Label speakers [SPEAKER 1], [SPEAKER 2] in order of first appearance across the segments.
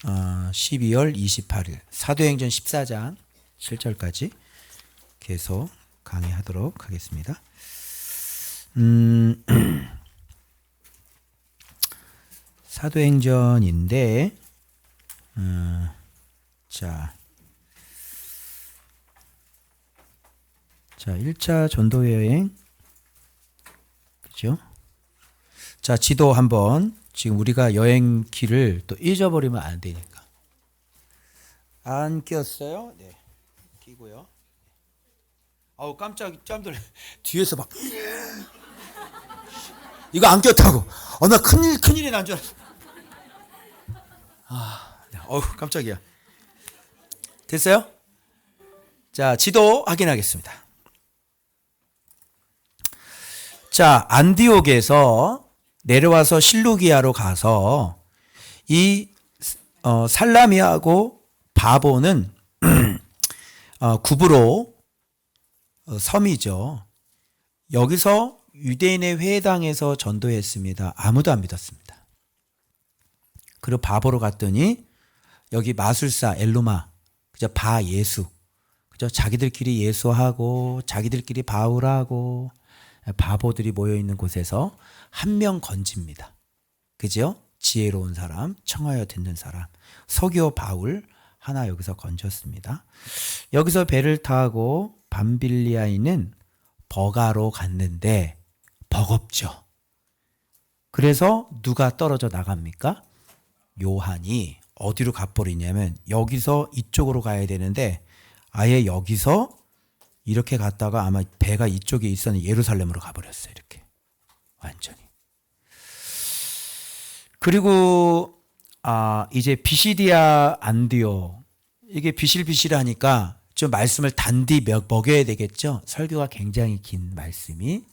[SPEAKER 1] 12월 28일 사도행전 14장 7절까지 계속 강의하도록 하겠습니다. 사도행전인데 자 1차 전도 여행, 그죠? 자, 지도 한번, 지금 우리가 여행 길을 또 잊어버리면 안 되니까. 안 끼었어요? 네, 끼고요. 아우, 깜짝 놀래. 뒤에서 막 이거 안 꼈다고. 나 큰일이 난 줄 알았어. 네. 깜짝이야. 됐어요? 자, 지도 확인하겠습니다. 자, 안디옥에서 내려와서 실루기아로 가서 이 살라미하고 바보는 구브로 섬이죠. 여기서 유대인의 회당에서 전도했습니다. 아무도 안 믿었습니다. 그리고 바보로 갔더니 여기 마술사 엘루마, 그죠? 바 예수, 그죠? 자기들끼리 예수하고 자기들끼리 바울하고 바보들이 모여 있는 곳에서 한 명 건집니다. 그죠? 지혜로운 사람, 청하여 듣는 사람, 서기오 바울 하나 여기서 건졌습니다. 여기서 배를 타고 밤빌리아에 있는 버가로 갔는데 버겁죠. 그래서 누가 떨어져 나갑니까? 요한이 어디로 가버리냐면 여기서 이쪽으로 가야 되는데 아예 여기서 이렇게 갔다가 아마 배가 이쪽에 있었는데 예루살렘으로 가버렸어요. 이렇게 완전히. 그리고 이제 비시디아 안디오, 이게 비실비실하니까 좀 말씀을 단디 먹여야 되겠죠. 설교가 굉장히 긴 말씀이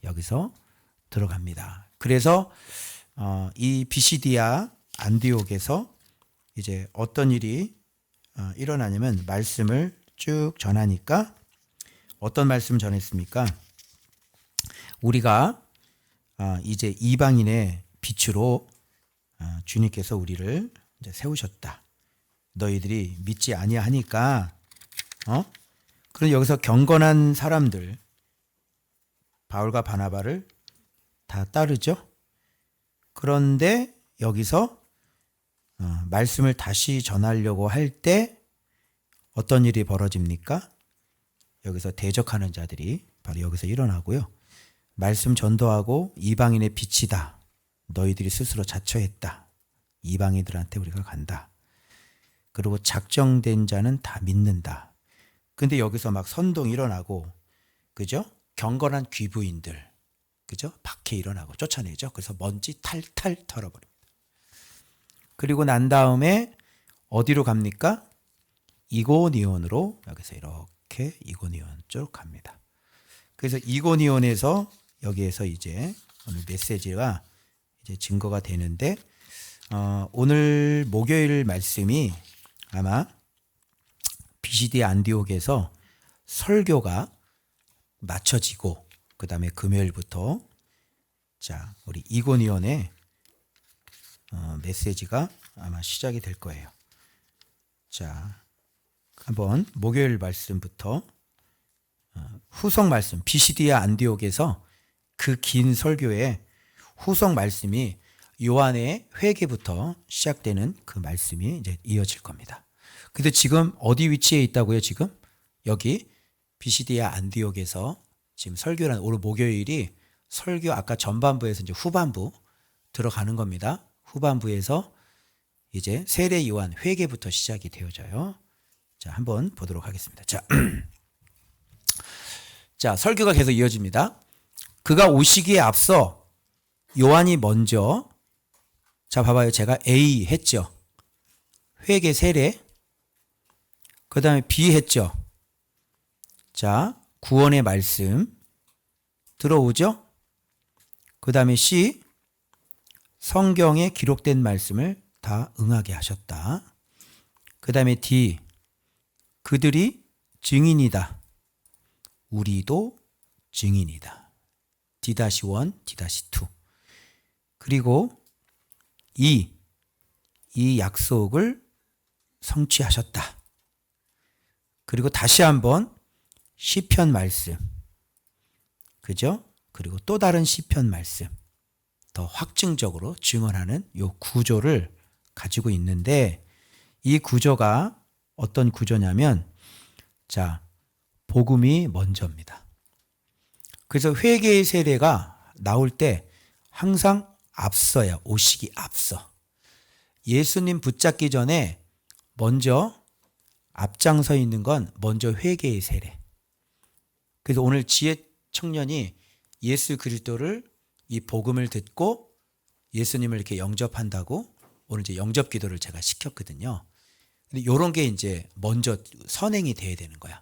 [SPEAKER 1] 여기서 들어갑니다. 그래서 이 비시디아 안디옥에서 이제 어떤 일이 일어나냐면 말씀을 쭉 전하니까 어떤 말씀 전했습니까? 우리가 이제 이방인의 빛으로 주님께서 우리를 이제 세우셨다. 너희들이 믿지 아니하니까 그럼 여기서 경건한 사람들 바울과 바나바를 다 따르죠. 그런데 여기서 말씀을 다시 전하려고 할 때 어떤 일이 벌어집니까? 여기서 대적하는 자들이 바로 여기서 일어나고요. 말씀 전도하고 이방인의 빛이다. 너희들이 스스로 자처했다. 이방인들한테 우리가 간다. 그리고 작정된 자는 다 믿는다. 근데 여기서 막 선동이 일어나고, 그죠? 경건한 귀부인들, 그죠? 밖에 일어나고 쫓아내죠. 그래서 먼지 탈탈 털어버립니다. 그리고 난 다음에 어디로 갑니까? 이고니온으로, 여기서 이렇게 이고니온 쪽 갑니다. 그래서 이고니온에서 여기에서 이제 오늘 메시지가 이제 증거가 되는데 오늘 목요일 말씀이 아마 비시디아 안디옥에서 설교가 마쳐지고 그 다음에 금요일부터 자 우리 이고니온의 메시지가 아마 시작이 될 거예요. 자 한번 목요일 말씀부터 후속 말씀 비시디아 안디옥에서 그 긴 설교의 후속 말씀이 요한의 회개부터 시작되는 그 말씀이 이제 이어질 겁니다. 근데 지금 어디 위치에 있다고요? 지금 여기 비시디아 안디옥에서 지금 설교란 오늘 목요일이 설교 아까 전반부에서 이제 후반부 들어가는 겁니다. 후반부에서 이제 세례 요한 회개부터 시작이 되어져요. 자, 한번 보도록 하겠습니다. 자, 설교가 계속 이어집니다. 그가 오시기에 앞서 요한이 먼저 자, 봐봐요. 제가 A 했죠. 회개 세례. 그 다음에 B 했죠. 자, 구원의 말씀 들어오죠. 그 다음에 C, 성경에 기록된 말씀을 다 응하게 하셨다. 그 다음에 D, 그들이 증인이다. 우리도 증인이다. D-1, D-2. 그리고 E, 이 약속을 성취하셨다. 그리고 다시 한번 시편 말씀, 그죠? 그리고 또 다른 시편 말씀, 더 확증적으로 증언하는 이 구조를 가지고 있는데, 이 구조가 어떤 구조냐면, 자, 복음이 먼저입니다. 그래서 회개의 세례가 나올 때 항상 앞서요. 오시기 앞서. 예수님 붙잡기 전에 먼저 앞장서 있는 건 먼저 회개의 세례. 그래서 오늘 지혜 청년이 예수 그리스도를 이 복음을 듣고 예수님을 이렇게 영접한다고 오늘 이제 영접 기도를 제가 시켰거든요. 근데 이런 게 이제 먼저 선행이 돼야 되는 거야.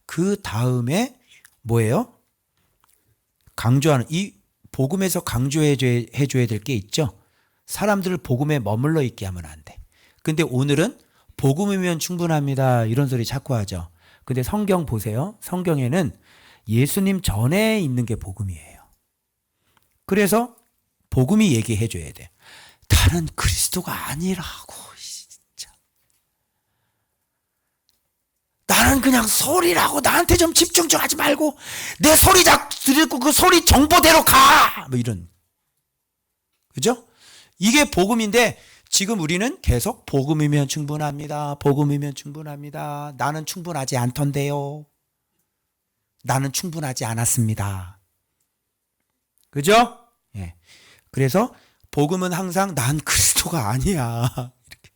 [SPEAKER 1] 그 다음에 뭐예요? 강조하는, 이 복음에서 강조해 줘야 될 게 있죠. 사람들을 복음에 머물러 있게 하면 안 돼. 근데 오늘은 복음이면 충분합니다, 이런 소리 자꾸 하죠. 근데 성경 보세요. 성경에는 예수님 전에 있는 게 복음이에요. 그래서 복음이 얘기해 줘야 돼. 다른 그리스도가 아니라고. 진짜. 나는 그냥 소리라고. 나한테 좀 집중 좀 하지 말고 내 소리 듣고 그 소리 정보대로 가. 뭐 이런. 그죠? 이게 복음인데 지금 우리는 계속 복음이면 충분합니다. 복음이면 충분합니다. 나는 충분하지 않던데요. 나는 충분하지 않았습니다. 그죠? 예. 그래서 복음은 항상 난 그리스도가 아니야. 이렇게.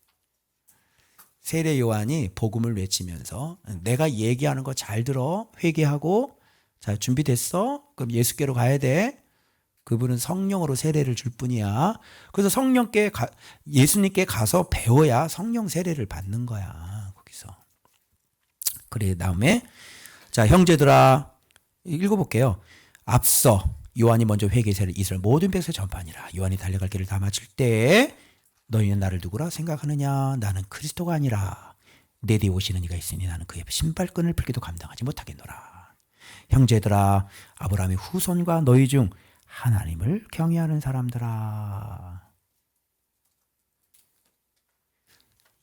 [SPEAKER 1] 세례 요한이 복음을 외치면서 내가 얘기하는 거 잘 들어. 회개하고. 자, 준비됐어? 그럼 예수께로 가야 돼. 그분은 성령으로 세례를 줄 뿐이야. 그래서 예수님께 가서 배워야 성령 세례를 받는 거야. 거기서. 그래, 다음에 자, 형제들아, 읽어볼게요. 앞서 요한이 먼저 회개 세례를 이스라엘 모든 백성에 전파하니라. 요한이 달려갈 길을 다 마칠 때 너희는 나를 누구라 생각하느냐? 나는 그리스도가 아니라 내 뒤에 오시는 이가 있으니 나는 그의 신발끈을 풀기도 감당하지 못하겠노라. 형제들아, 아브라함의 후손과 너희 중 하나님을 경외하는 사람들아.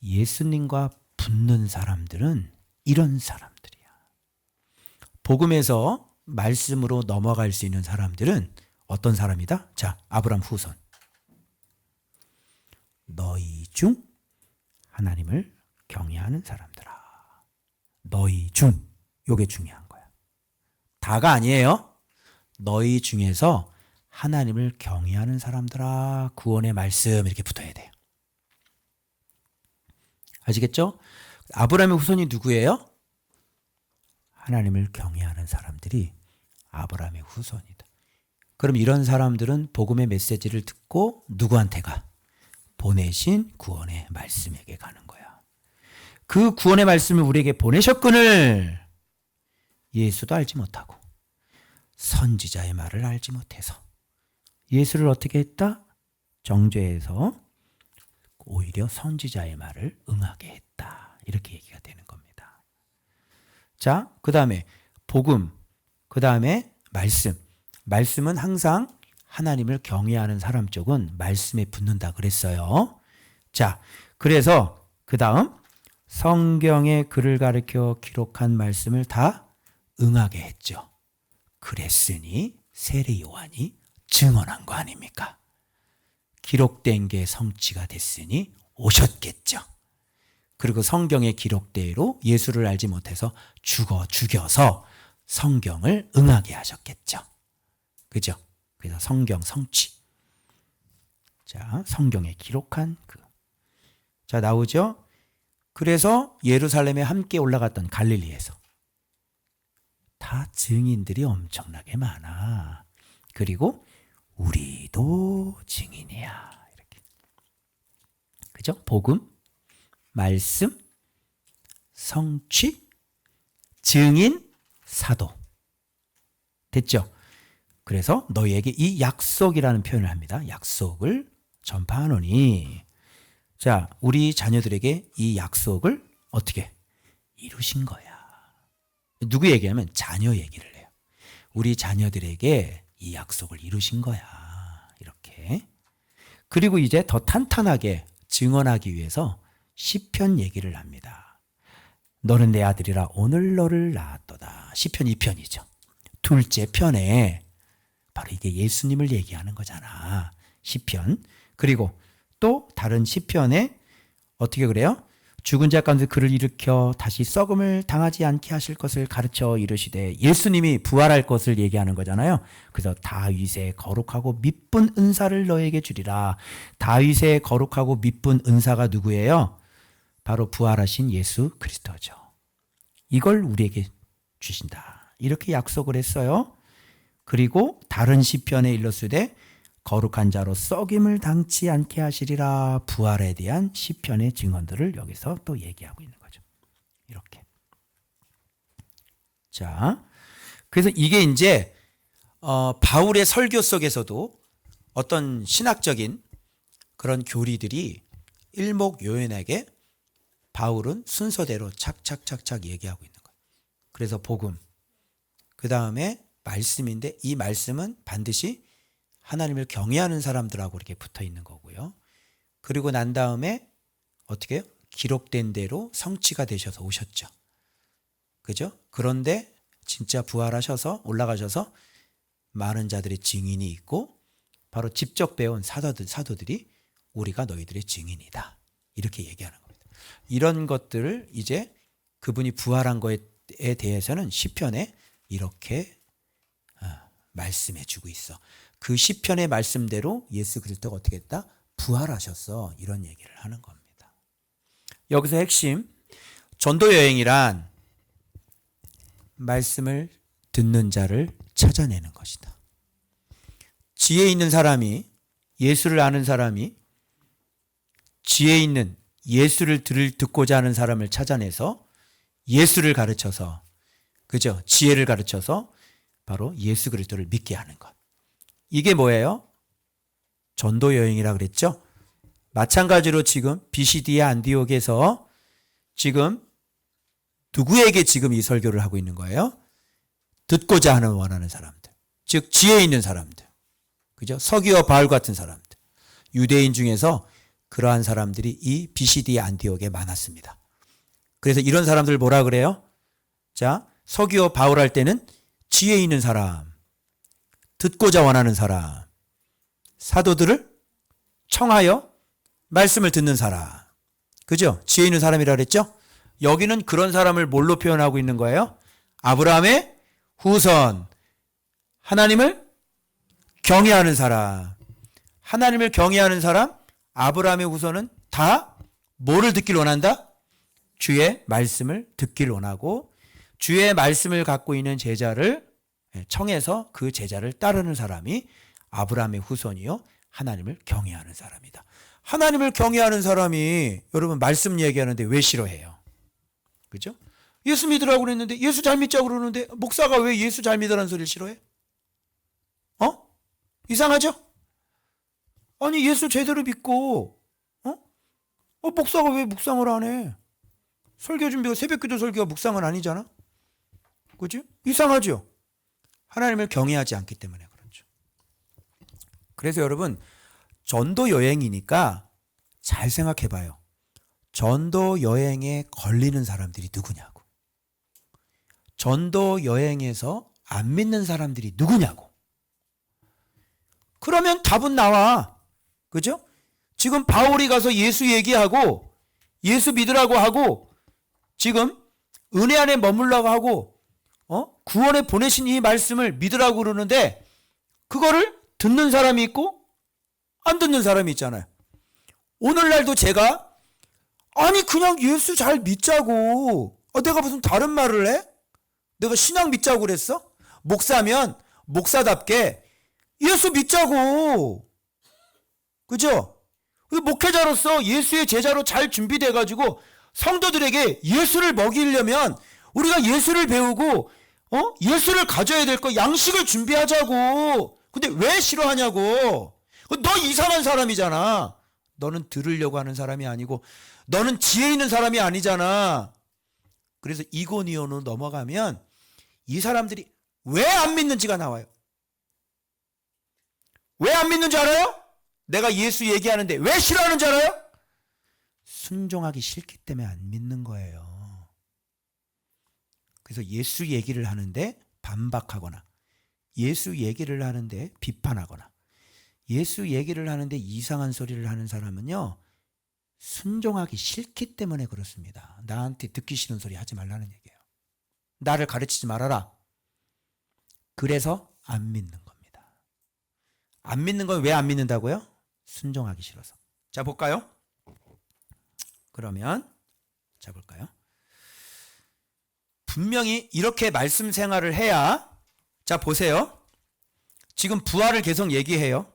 [SPEAKER 1] 예수님과 붙는 사람들은 이런 사람들이야. 복음에서 말씀으로 넘어갈 수 있는 사람들은 어떤 사람이다? 자, 아브라함 후손. 너희 중 하나님을 경외하는 사람들아. 너희 중. 요게 중요한 거야. 다가 아니에요. 너희 중에서 하나님을 경외하는 사람들아. 구원의 말씀 이렇게 붙어야 돼요. 아시겠죠? 아브라함의 후손이 누구예요? 하나님을 경외하는 사람들이 아브라함의 후손이다. 그럼 이런 사람들은 복음의 메시지를 듣고 누구한테 가? 보내신 구원의 말씀에게 가는 거야. 그 구원의 말씀을 우리에게 보내셨거늘 예수도 알지 못하고 선지자의 말을 알지 못해서 예수를 어떻게 했다? 정죄해서 오히려 선지자의 말을 응하게 했다. 이렇게 얘기가 되는 겁니다. 자, 그 다음에 복음, 그 다음에 말씀. 말씀은 항상 하나님을 경외하는 사람 쪽은 말씀에 붙는다 그랬어요. 자, 그래서 그 다음 성경의 글을 가르쳐 기록한 말씀을 다 응하게 했죠. 그랬으니 세례 요한이 증언한 거 아닙니까? 기록된 게 성취가 됐으니 오셨겠죠. 그리고 성경의 기록대로 예수를 알지 못해서 죽여서 성경을 응하게 하셨겠죠. 그죠? 그래서 성경 성취. 자, 성경에 기록한 자, 나오죠? 그래서 예루살렘에 함께 올라갔던 갈릴리에서 다 증인들이 엄청나게 많아. 그리고 우리도 증인이야. 이렇게. 그죠? 복음, 말씀, 성취, 증인, 사도. 됐죠? 그래서 너희에게 이 약속이라는 표현을 합니다. 약속을 전파하노니. 자, 우리 자녀들에게 이 약속을 어떻게 이루신 거야. 누구 얘기하면 자녀 얘기를 해요. 우리 자녀들에게 이 약속을 이루신 거야. 이렇게. 그리고 이제 더 탄탄하게 증언하기 위해서 시편 얘기를 합니다. 너는 내 아들이라 오늘 너를 낳았도다. 시편 2편이죠. 둘째 편에 바로 이게 예수님을 얘기하는 거잖아. 시편. 그리고 또 다른 시편에 어떻게 그래요? 죽은 자 가운데 그를 일으켜 다시 썩음을 당하지 않게 하실 것을 가르쳐 이르시되, 예수님이 부활할 것을 얘기하는 거잖아요. 그래서 다윗의 거룩하고 미쁜 은사를 너에게 주리라. 다윗의 거룩하고 미쁜 은사가 누구예요? 바로 부활하신 예수 그리스도죠. 이걸 우리에게 주신다. 이렇게 약속을 했어요. 그리고 다른 시편에 일렀으되 거룩한 자로 썩임을 당치 않게 하시리라. 부활에 대한 시편의 증언들을 여기서 또 얘기하고 있는 거죠. 이렇게. 자, 그래서 이게 이제 바울의 설교 속에서도 어떤 신학적인 그런 교리들이 일목요연하게 바울은 순서대로 착착착착 얘기하고 있는 거예요. 그래서 복음, 그 다음에 말씀인데 이 말씀은 반드시 하나님을 경외하는 사람들하고 이렇게 붙어 있는 거고요. 그리고 난 다음에 어떻게 해요? 기록된 대로 성취가 되셔서 오셨죠. 그죠? 그런데 진짜 부활하셔서 올라가셔서 많은 자들의 증인이 있고 바로 직접 배운 사도들이 우리가 너희들의 증인이다. 이렇게 얘기하는 겁니다. 이런 것들을 이제 그분이 부활한 거에 대해서는 시편에 이렇게 말씀해 주고 있어. 그 시편의 말씀대로 예수 그리스도가 어떻게 했다? 부활하셨어. 이런 얘기를 하는 겁니다. 여기서 핵심, 전도 여행이란 말씀을 듣는 자를 찾아내는 것이다. 지혜 있는 사람이, 예수를 아는 사람이 지혜 있는 예수를 듣고자 하는 사람을 찾아내서 예수를 가르쳐서, 그죠? 지혜를 가르쳐서 바로 예수 그리스도를 믿게 하는 것. 이게 뭐예요? 전도 여행이라 그랬죠? 마찬가지로 지금 비시디아 안디옥에서 지금 누구에게 지금 이 설교를 하고 있는 거예요? 듣고자 하는 원하는 사람들. 즉 지혜 있는 사람들. 그죠? 서기와 바울 같은 사람들. 유대인 중에서 그러한 사람들이 이 비시디아 안디옥에 많았습니다. 그래서 이런 사람들 뭐라 그래요? 자, 서기와 바울 할 때는 지혜 있는 사람, 듣고자 원하는 사람, 사도들을 청하여 말씀을 듣는 사람. 그죠? 지혜 있는 사람이라 그랬죠? 여기는 그런 사람을 뭘로 표현하고 있는 거예요? 아브라함의 후손, 하나님을 경외하는 사람. 하나님을 경외하는 사람, 아브라함의 후손은 다 뭐를 듣길 원한다? 주의 말씀을 듣길 원하고 주의 말씀을 갖고 있는 제자를 청해서 그 제자를 따르는 사람이 아브라함의 후손이요 하나님을 경외하는 사람이다. 하나님을 경외하는 사람이 여러분 말씀 얘기하는데 왜 싫어해요? 그죠? 예수 믿으라고 그랬는데 예수 잘 믿자고 그러는데 목사가 왜 예수 잘 믿으라는 소리를 싫어해? 이상하죠? 아니 예수 제대로 믿고 목사가 왜 묵상을 안 해? 설교 준비가 새벽기도 설교가 묵상은 아니잖아. 그죠? 이상하죠? 하나님을 경외하지 않기 때문에 그렇죠. 그래서 여러분 전도 여행이니까 잘 생각해 봐요. 전도 여행에 걸리는 사람들이 누구냐고. 전도 여행에서 안 믿는 사람들이 누구냐고. 그러면 답은 나와. 그죠? 지금 바울이 가서 예수 얘기하고 예수 믿으라고 하고 지금 은혜 안에 머물라고 하고 구원에 보내신 이 말씀을 믿으라고 그러는데 그거를 듣는 사람이 있고 안 듣는 사람이 있잖아요. 오늘날도 제가 아니 그냥 예수 잘 믿자고 내가 무슨 다른 말을 해? 내가 신앙 믿자고 그랬어? 목사면 목사답게 예수 믿자고. 그죠? 목회자로서 예수의 제자로 잘 준비돼가지고 성도들에게 예수를 먹이려면 우리가 예수를 배우고 예수를 가져야 될 거 양식을 준비하자고. 근데 왜 싫어하냐고. 너 이상한 사람이잖아. 너는 들으려고 하는 사람이 아니고 너는 지혜 있는 사람이 아니잖아. 그래서 이고니온으로 넘어가면 이 사람들이 왜 안 믿는지가 나와요. 왜 안 믿는지 알아요? 내가 예수 얘기하는데 왜 싫어하는지 알아요? 순종하기 싫기 때문에 안 믿는 거예요. 그래서 예수 얘기를 하는데 반박하거나, 예수 얘기를 하는데 비판하거나, 예수 얘기를 하는데 이상한 소리를 하는 사람은요, 순종하기 싫기 때문에 그렇습니다. 나한테 듣기 싫은 소리 하지 말라는 얘기예요. 나를 가르치지 말아라. 그래서 안 믿는 겁니다. 안 믿는 건 왜 안 믿는다고요? 순종하기 싫어서. 자, 볼까요? 그러면 자, 볼까요? 분명히 이렇게 말씀 생활을 해야, 자, 보세요. 지금 부활을 계속 얘기해요.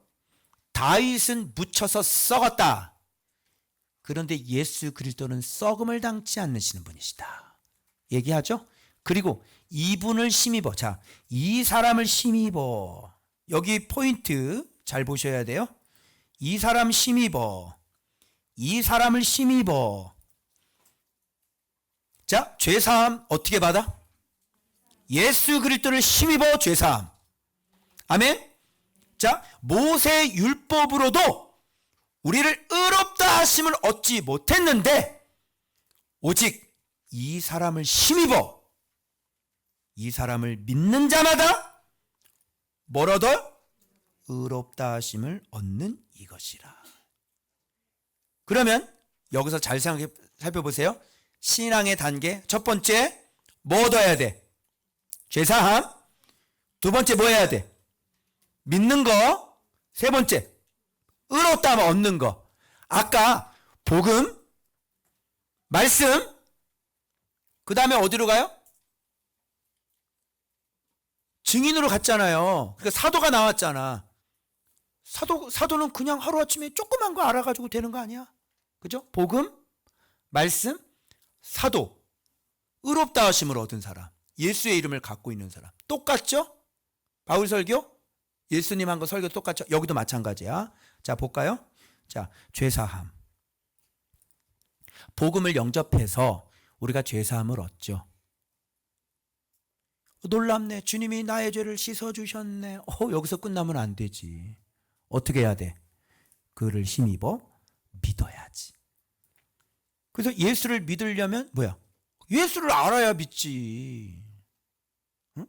[SPEAKER 1] 다윗은 묻혀서 썩었다. 그런데 예수 그리스도는 썩음을 당치 않으시는 분이시다. 얘기하죠? 그리고 이분을 힘입어. 자, 이 사람을 힘입어. 여기 포인트 잘 보셔야 돼요. 이 사람 힘입어. 이 사람을 힘입어. 자, 죄사함 어떻게 받아? 예수 그리스도를 힘입어 죄사함. 아멘? 자, 모세 율법으로도 우리를 의롭다 하심을 얻지 못했는데 오직 이 사람을 힘입어 이 사람을 믿는 자마다 뭘 얻어요? 의롭다 하심을 얻는 이것이라. 그러면 여기서 잘 살펴보세요. 신앙의 단계 첫 번째 뭐 얻어야 돼? 죄사함. 두 번째 뭐 해야 돼? 믿는 거. 세 번째 의롭다 하면 얻는 거. 아까 복음, 말씀, 그 다음에 어디로 가요? 증인으로 갔잖아요. 그러니까 사도가 나왔잖아. 사도는 그냥 하루아침에 조그만 거 알아가지고 되는 거 아니야? 그죠? 복음, 말씀, 사도, 의롭다 하심을 얻은 사람, 예수의 이름을 갖고 있는 사람. 똑같죠? 바울 설교? 예수님 한 거 설교 똑같죠? 여기도 마찬가지야. 자, 볼까요? 자, 죄사함. 복음을 영접해서 우리가 죄사함을 얻죠. 놀랍네. 주님이 나의 죄를 씻어주셨네. 여기서 끝나면 안 되지. 어떻게 해야 돼? 그를 힘입어 믿어야지. 그래서 예수를 믿으려면 뭐야? 예수를 알아야 믿지. 응?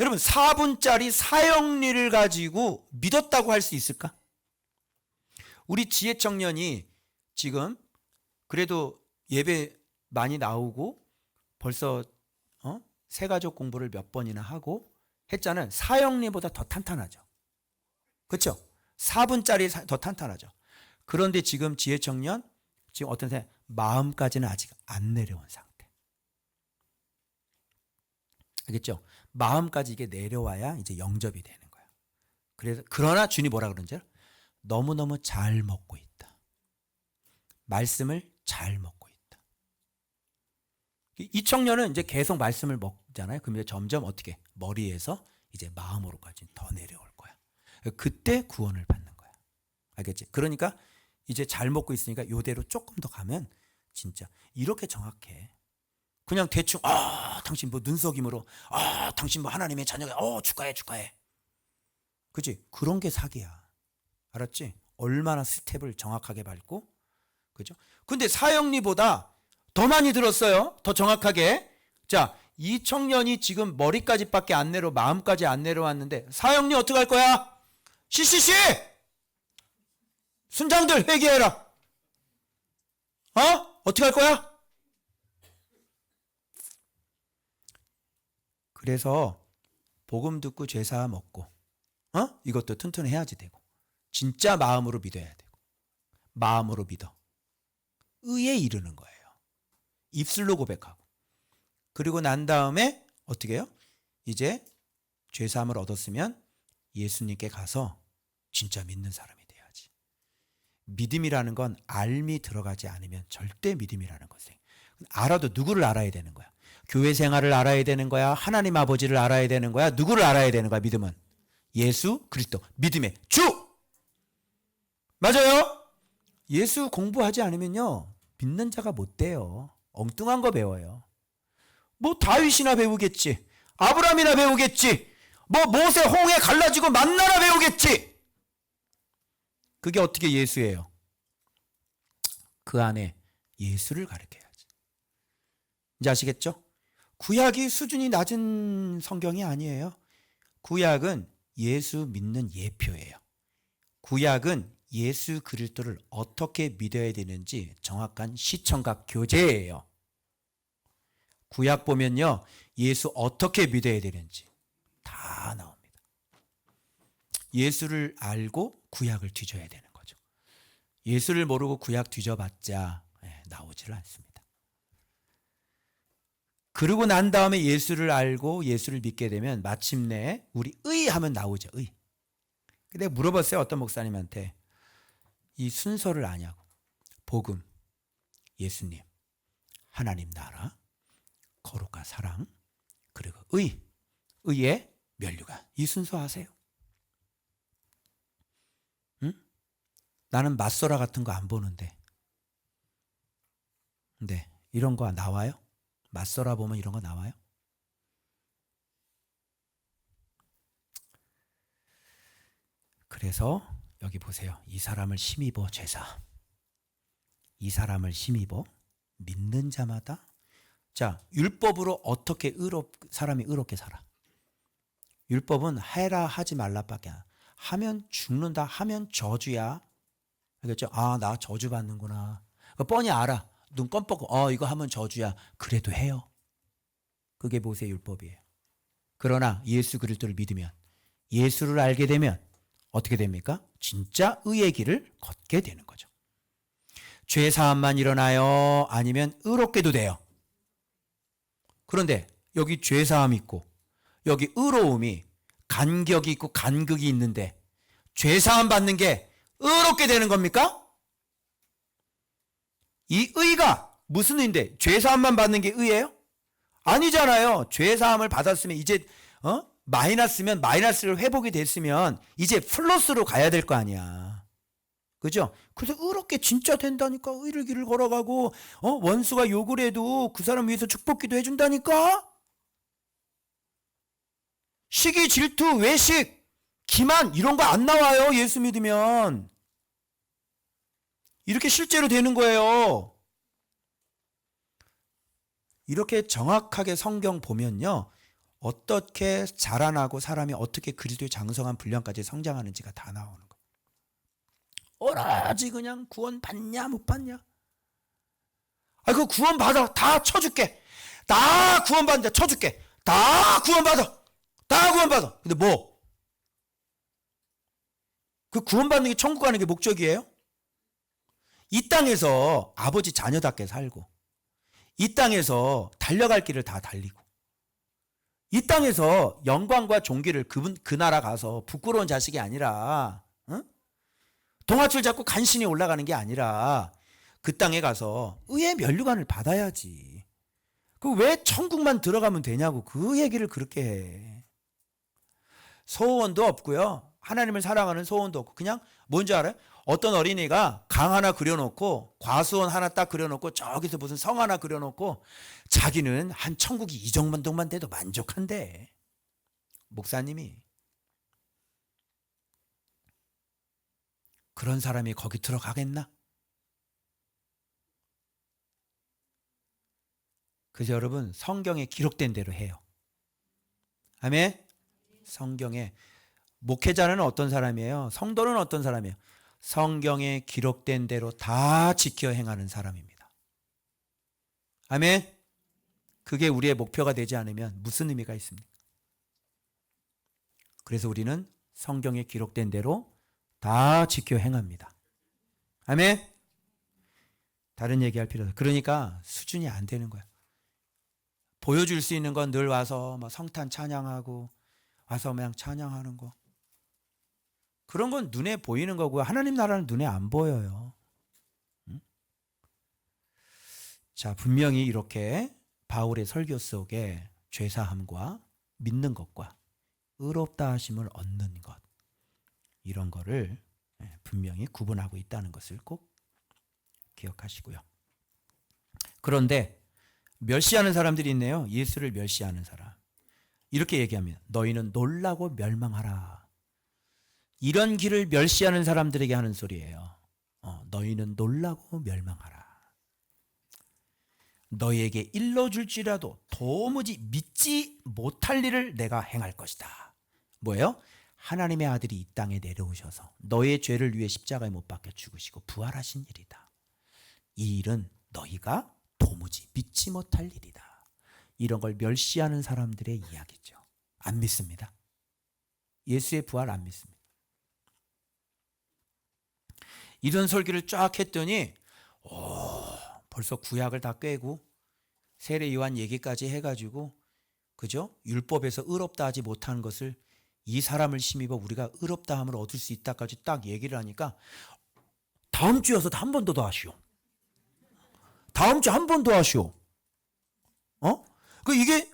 [SPEAKER 1] 여러분 4분짜리 사형리를 가지고 믿었다고 할 수 있을까? 우리 지혜청년이 지금 그래도 예배 많이 나오고 벌써 새가족 공부를 몇 번이나 하고 했잖아요. 사형리보다 더 탄탄하죠. 그렇죠? 4분짜리 더 탄탄하죠. 그런데 지금 지혜청년 지금 어떤 생각? 마음까지는 아직 안 내려온 상태. 알겠죠? 마음까지 이게 내려와야 이제 영접이 되는 거야. 그래서 그러나 주님 뭐라 그러는지 알아? 너무너무 잘 먹고 있다. 말씀을 잘 먹고 있다. 이 청년은 이제 계속 말씀을 먹잖아요. 그러면 점점 어떻게? 머리에서 이제 마음으로까지 더 내려올 거야. 그때 구원을 받는 거야. 알겠지? 그러니까 이제 잘 먹고 있으니까 요대로 조금 더 가면 진짜 이렇게 정확해. 그냥 대충 당신 뭐 눈속임으로 당신 뭐 하나님의 자녀가 축하해. 그치? 그런 게 사기야. 알았지? 얼마나 스텝을 정확하게 밟고, 그죠? 근데 사형리보다 더 많이 들었어요. 더 정확하게. 자, 이 청년이 지금 머리까지밖에 안 내려, 마음까지 안 내려왔는데 사형리 어떻게 할 거야? CCC! 순장들 회개해라. 어떻게 할 거야? 그래서 복음 듣고 죄사 먹고 이것도 튼튼해야지 되고 진짜 마음으로 믿어야 되고 마음으로 믿어 의에 이르는 거예요. 입술로 고백하고 그리고 난 다음에 어떻게 해요? 이제 죄사함을 얻었으면 예수님께 가서 진짜 믿는 사람이 돼야지. 믿음이라는 건 알미 들어가지 않으면 절대 믿음이라는 것은 알아도 누구를 알아야 되는 거야? 교회 생활을 알아야 되는 거야? 하나님 아버지를 알아야 되는 거야? 누구를 알아야 되는 거야? 믿음은 예수 그리스도, 믿음의 주. 맞아요? 예수 공부하지 않으면요 믿는 자가 못 돼요. 엉뚱한 거 배워요. 뭐 다윗이나 배우겠지, 아브라함이나 배우겠지, 뭐 모세 홍해 갈라지고 만나나 배우겠지. 그게 어떻게 예수예요? 그 안에 예수를 가르쳐야지. 이제 아시겠죠? 구약이 수준이 낮은 성경이 아니에요. 구약은 예수 믿는 예표예요. 구약은 예수 그리스도를 어떻게 믿어야 되는지 정확한 시청각 교재예요. 구약 보면요, 예수 어떻게 믿어야 되는지 다 나옵니다. 예수를 알고 구약을 뒤져야 되는 거죠. 예수를 모르고 구약 뒤져봤자 나오질 않습니다. 그러고 난 다음에 예수를 알고 예수를 믿게 되면 마침내 우리 의 하면 나오죠. 의. 근데 물어봤어요. 어떤 목사님한테. 이 순서를 아냐고. 복음, 예수님, 하나님 나라, 거룩과 사랑, 그리고 의의 면류관. 이 순서 아세요? 응? 나는 맞서라 같은 거 안 보는데. 근데 이런 거 나와요? 맞서라 보면 이런 거 나와요? 그래서 여기 보세요. 이 사람을 힘입어 죄사. 이 사람을 힘입어 믿는 자마다. 자, 율법으로 어떻게 사람이 의롭게 살아? 율법은 해라 하지 말라밖에 안. 하면 죽는다. 하면 저주야. 알겠죠? 아, 나 저주 받는구나. 뻔히 알아. 눈 껌뻑. 이거 하면 저주야. 그래도 해요. 그게 모세의 율법이에요. 그러나 예수 그리스도를 믿으면, 예수를 알게 되면 어떻게 됩니까? 진짜 의의 길을 걷게 되는 거죠. 죄 사함만 일어나요? 아니면 의롭게도 돼요? 그런데 여기 죄 사함 있고 여기 의로움이 간격이 있고 간극이 있는데 죄 사함 받는 게 의롭게 되는 겁니까? 이 의가 무슨 의인데 죄 사함만 받는 게 의예요? 아니잖아요. 죄 사함을 받았으면 이제 마이너스면 마이너스를 회복이 됐으면 이제 플러스로 가야 될 거 아니야. 그죠? 그래서 의롭게 진짜 된다니까. 의를 길을 걸어가고 원수가 욕을 해도 그 사람 위해서 축복기도 해준다니까. 시기, 질투, 외식, 기만 이런 거 안 나와요. 예수 믿으면. 이렇게 실제로 되는 거예요. 이렇게 정확하게 성경 보면요. 어떻게 자라나고 사람이 어떻게 그리스도의 장성한 분량까지 성장하는지가 다 나오는 거예요. 오라지 그냥 구원 받냐 못 받냐. 그 구원 받아. 다 쳐줄게. 다 구원 받는다. 쳐줄게. 다 구원 받아. 다 구원 받아. 근데 뭐? 그 구원 받는 게 천국 가는 게 목적이에요? 이 땅에서 아버지 자녀답게 살고 이 땅에서 달려갈 길을 다 달리고 이 땅에서 영광과 존귀를 그 나라 가서 부끄러운 자식이 아니라 동아줄 잡고 간신히 올라가는 게 아니라 그 땅에 가서 의의 면류관을 받아야지. 그 왜 천국만 들어가면 되냐고 그 얘기를 그렇게 해. 소원도 없고요. 하나님을 사랑하는 소원도 없고 그냥 뭔지 알아요? 어떤 어린이가 강 하나 그려놓고 과수원 하나 딱 그려놓고 저기서 무슨 성 하나 그려놓고 자기는 한 천국이 이 정도만 돼도 만족한대. 목사님이. 그런 사람이 거기 들어가겠나? 그래서 여러분 성경에 기록된 대로 해요. 아멘? 성경에 목회자는 어떤 사람이에요? 성도는 어떤 사람이에요? 성경에 기록된 대로 다 지켜 행하는 사람입니다. 아멘? 그게 우리의 목표가 되지 않으면 무슨 의미가 있습니까? 그래서 우리는 성경에 기록된 대로 다 지켜 행합니다. 아멘? 다른 얘기할 필요 없어요. 그러니까 수준이 안 되는 거야. 보여줄 수 있는 건 늘 와서 성탄 찬양하고 와서 그냥 찬양하는 거. 그런 건 눈에 보이는 거고요. 하나님 나라는 눈에 안 보여요. 자, 분명히 이렇게 바울의 설교 속에 죄사함과 믿는 것과 의롭다 하심을 얻는 것 이런 거를 분명히 구분하고 있다는 것을 꼭 기억하시고요. 그런데 멸시하는 사람들이 있네요. 예수를 멸시하는 사람. 이렇게 얘기하면 너희는 놀라고 멸망하라. 이런 길을 멸시하는 사람들에게 하는 소리예요. 너희는 놀라고 멸망하라. 너희에게 일러줄지라도 도무지 믿지 못할 일을 내가 행할 것이다. 뭐예요? 하나님의 아들이 이 땅에 내려오셔서 너의 죄를 위해 십자가에 못 박혀 죽으시고 부활하신 일이다. 이 일은 너희가 도무지 믿지 못할 일이다. 이런 걸 멸시하는 사람들의 이야기죠. 안 믿습니다. 예수의 부활 안 믿습니다. 이런 설교를 쫙 했더니 벌써 구약을 다 꿰고 세례 요한 얘기까지 해가지고 그죠? 율법에서 의롭다 하지 못하는 것을 이 사람을 힘입어 우리가 의롭다 함을 얻을 수 있다까지 딱 얘기를 하니까 다음 주여서 한 번 더 하시오. 다음 주 한 번 더 하시오. 이게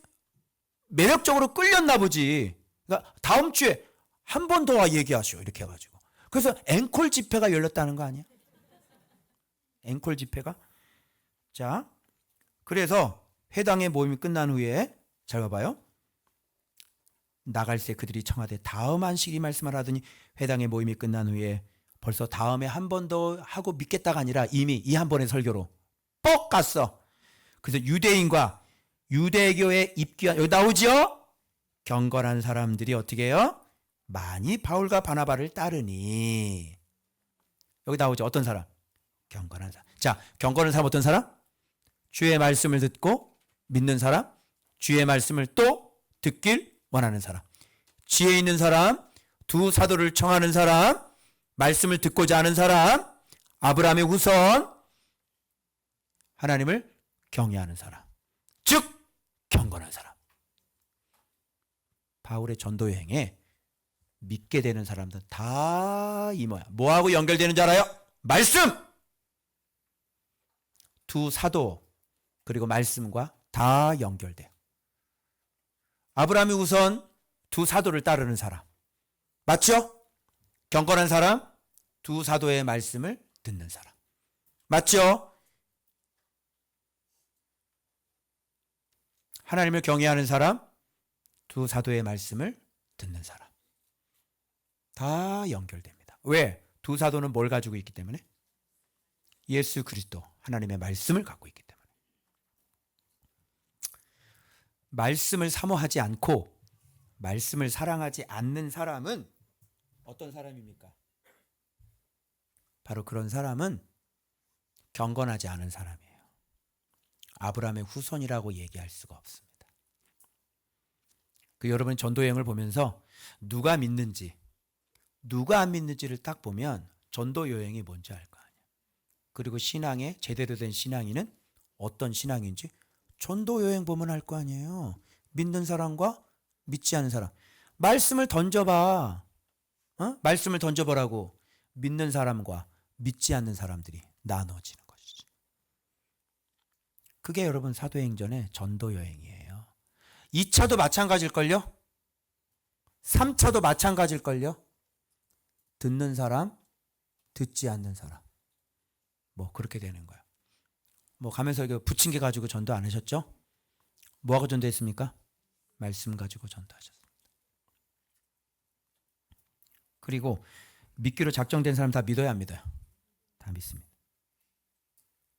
[SPEAKER 1] 매력적으로 끌렸나 보지. 그러니까 다음 주에 한 번 더 얘기하시오. 이렇게 해가지고. 그래서 앵콜 집회가 열렸다는 거 아니야? 앵콜 집회가? 자, 그래서 회당의 모임이 끝난 후에 잘 봐봐요. 나갈새 그들이 청하되 다음 안식이 말씀을 하더니 회당의 모임이 끝난 후에 벌써 다음에 한 번 더 하고 믿겠다가 아니라 이미 이 한 번의 설교로 뻑 갔어. 그래서 유대인과 유대교에 입귀한 여기 나오죠? 경건한 사람들이 어떻게 해요? 많이 바울과 바나바를 따르니 여기 나오죠. 어떤 사람? 경건한 사람. 자, 경건한 사람 어떤 사람? 주의 말씀을 듣고 믿는 사람, 주의 말씀을 또 듣길 원하는 사람, 지혜 있는 사람, 두 사도를 청하는 사람, 말씀을 듣고자 하는 사람, 아브라함의 후손, 하나님을 경외하는 사람, 즉 경건한 사람. 바울의 전도 여행에 믿게 되는 사람들 다 이 뭐하고 연결되는 줄 알아요? 말씀! 두 사도 그리고 말씀과 다 연결돼요. 아브라함이 우선 두 사도를 따르는 사람. 맞죠? 경건한 사람, 두 사도의 말씀을 듣는 사람. 맞죠? 하나님을 경외하는 사람, 두 사도의 말씀을 듣는 사람. 다 연결됩니다. 왜? 두 사도는 뭘 가지고 있기 때문에? 예수 그리스도, 하나님의 말씀을 갖고 있기 때문에. 말씀을 사모하지 않고 말씀을 사랑하지 않는 사람은 어떤 사람입니까? 바로 그런 사람은 경건하지 않은 사람이에요. 아브라함의 후손이라고 얘기할 수가 없습니다. 여러분 전도 여행을 보면서 누가 믿는지 누가 안 믿는지를 딱 보면 전도 여행이 뭔지 알 거 아니야. 그리고 신앙에 제대로 된 신앙인은 어떤 신앙인지 전도 여행 보면 알 거 아니에요. 믿는 사람과 믿지 않는 사람. 말씀을 던져봐. 말씀을 던져보라고. 믿는 사람과 믿지 않는 사람들이 나눠지는 것이지. 그게 여러분 사도행전의 전도 여행이에요. 2차도 마찬가지일걸요? 3차도 마찬가지일걸요? 듣는 사람, 듣지 않는 사람. 그렇게 되는 거야. 가면서 부침개 가지고 전도 안 하셨죠? 뭐하고 전도했습니까? 말씀 가지고 전도하셨습니다. 그리고 믿기로 작정된 사람 다 믿어야 합니다. 다 믿습니다.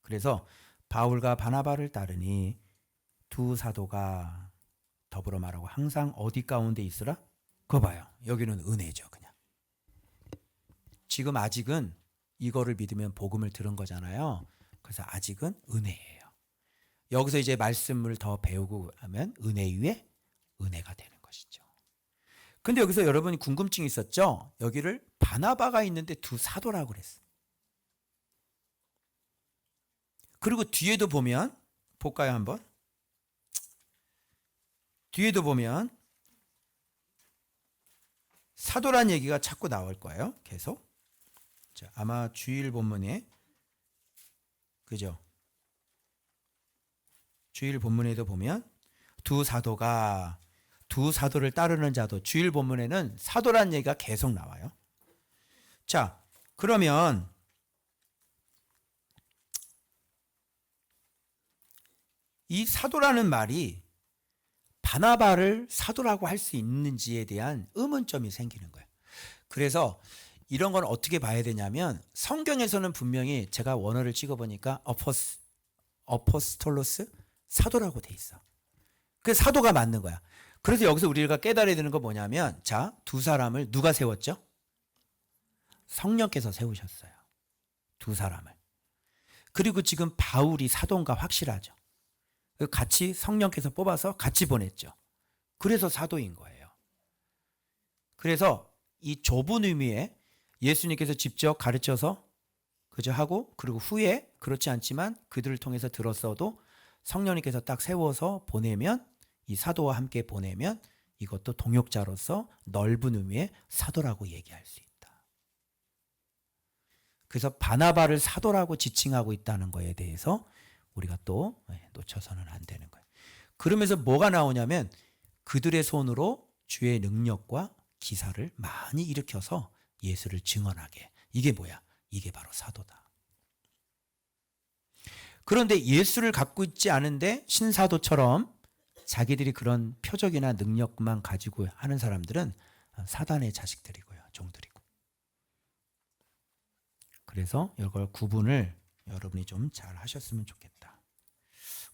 [SPEAKER 1] 그래서 바울과 바나바를 따르니 두 사도가 더불어 말하고 항상 어디 가운데 있으라? 그거 봐요. 여기는 은혜죠, 그냥. 지금 아직은 이거를 믿으면 복음을 들은 거잖아요. 그래서 아직은 은혜예요. 여기서 이제 말씀을 더 배우고 하면 은혜 위에 은혜가 되는 것이죠. 근데 여기서 여러분이 궁금증이 있었죠? 여기를 바나바가 있는데 두 사도라고 그랬어. 그리고 뒤에도 보면 볼까요 한번? 뒤에도 보면 사도란 얘기가 자꾸 나올 거예요. 계속. 자, 아마 주일 본문에 그죠? 주일 본문에도 보면 두 사도를 따르는 자도 주일 본문에는 사도란 얘기가 계속 나와요. 자, 그러면 이 사도라는 말이 바나바를 사도라고 할 수 있는지에 대한 의문점이 생기는 거예요. 그래서 이런 건 어떻게 봐야 되냐면 성경에서는 분명히 제가 원어를 찍어보니까 어포스톨로스 사도라고 돼 있어. 그 사도가 맞는 거야. 그래서 여기서 우리가 깨달아야 되는 건 뭐냐면, 자, 두 사람을 누가 세웠죠? 성령께서 세우셨어요. 두 사람을. 그리고 지금 바울이 사도인가 확실하죠. 같이 성령께서 뽑아서 같이 보냈죠. 그래서 사도인 거예요. 그래서 이 좁은 의미에 예수님께서 직접 가르쳐서 그저 하고, 그리고 후에 그렇지 않지만 그들을 통해서 들었어도 성령님께서 딱 세워서 보내면, 이 사도와 함께 보내면 이것도 동역자로서 넓은 의미의 사도라고 얘기할 수 있다. 그래서 바나바를 사도라고 지칭하고 있다는 거에 대해서 우리가 또 놓쳐서는 안 되는 거예요. 그러면서 뭐가 나오냐면, 그들의 손으로 주의 능력과 기사를 많이 일으켜서 예수를 증언하게. 이게 뭐야? 이게 바로 사도다. 그런데 예수를 갖고 있지 않은데 신사도처럼 자기들이 그런 표적이나 능력만 가지고 하는 사람들은 사단의 자식들이고요. 종들이고. 그래서 이걸 구분을 여러분이 좀 잘 하셨으면 좋겠다.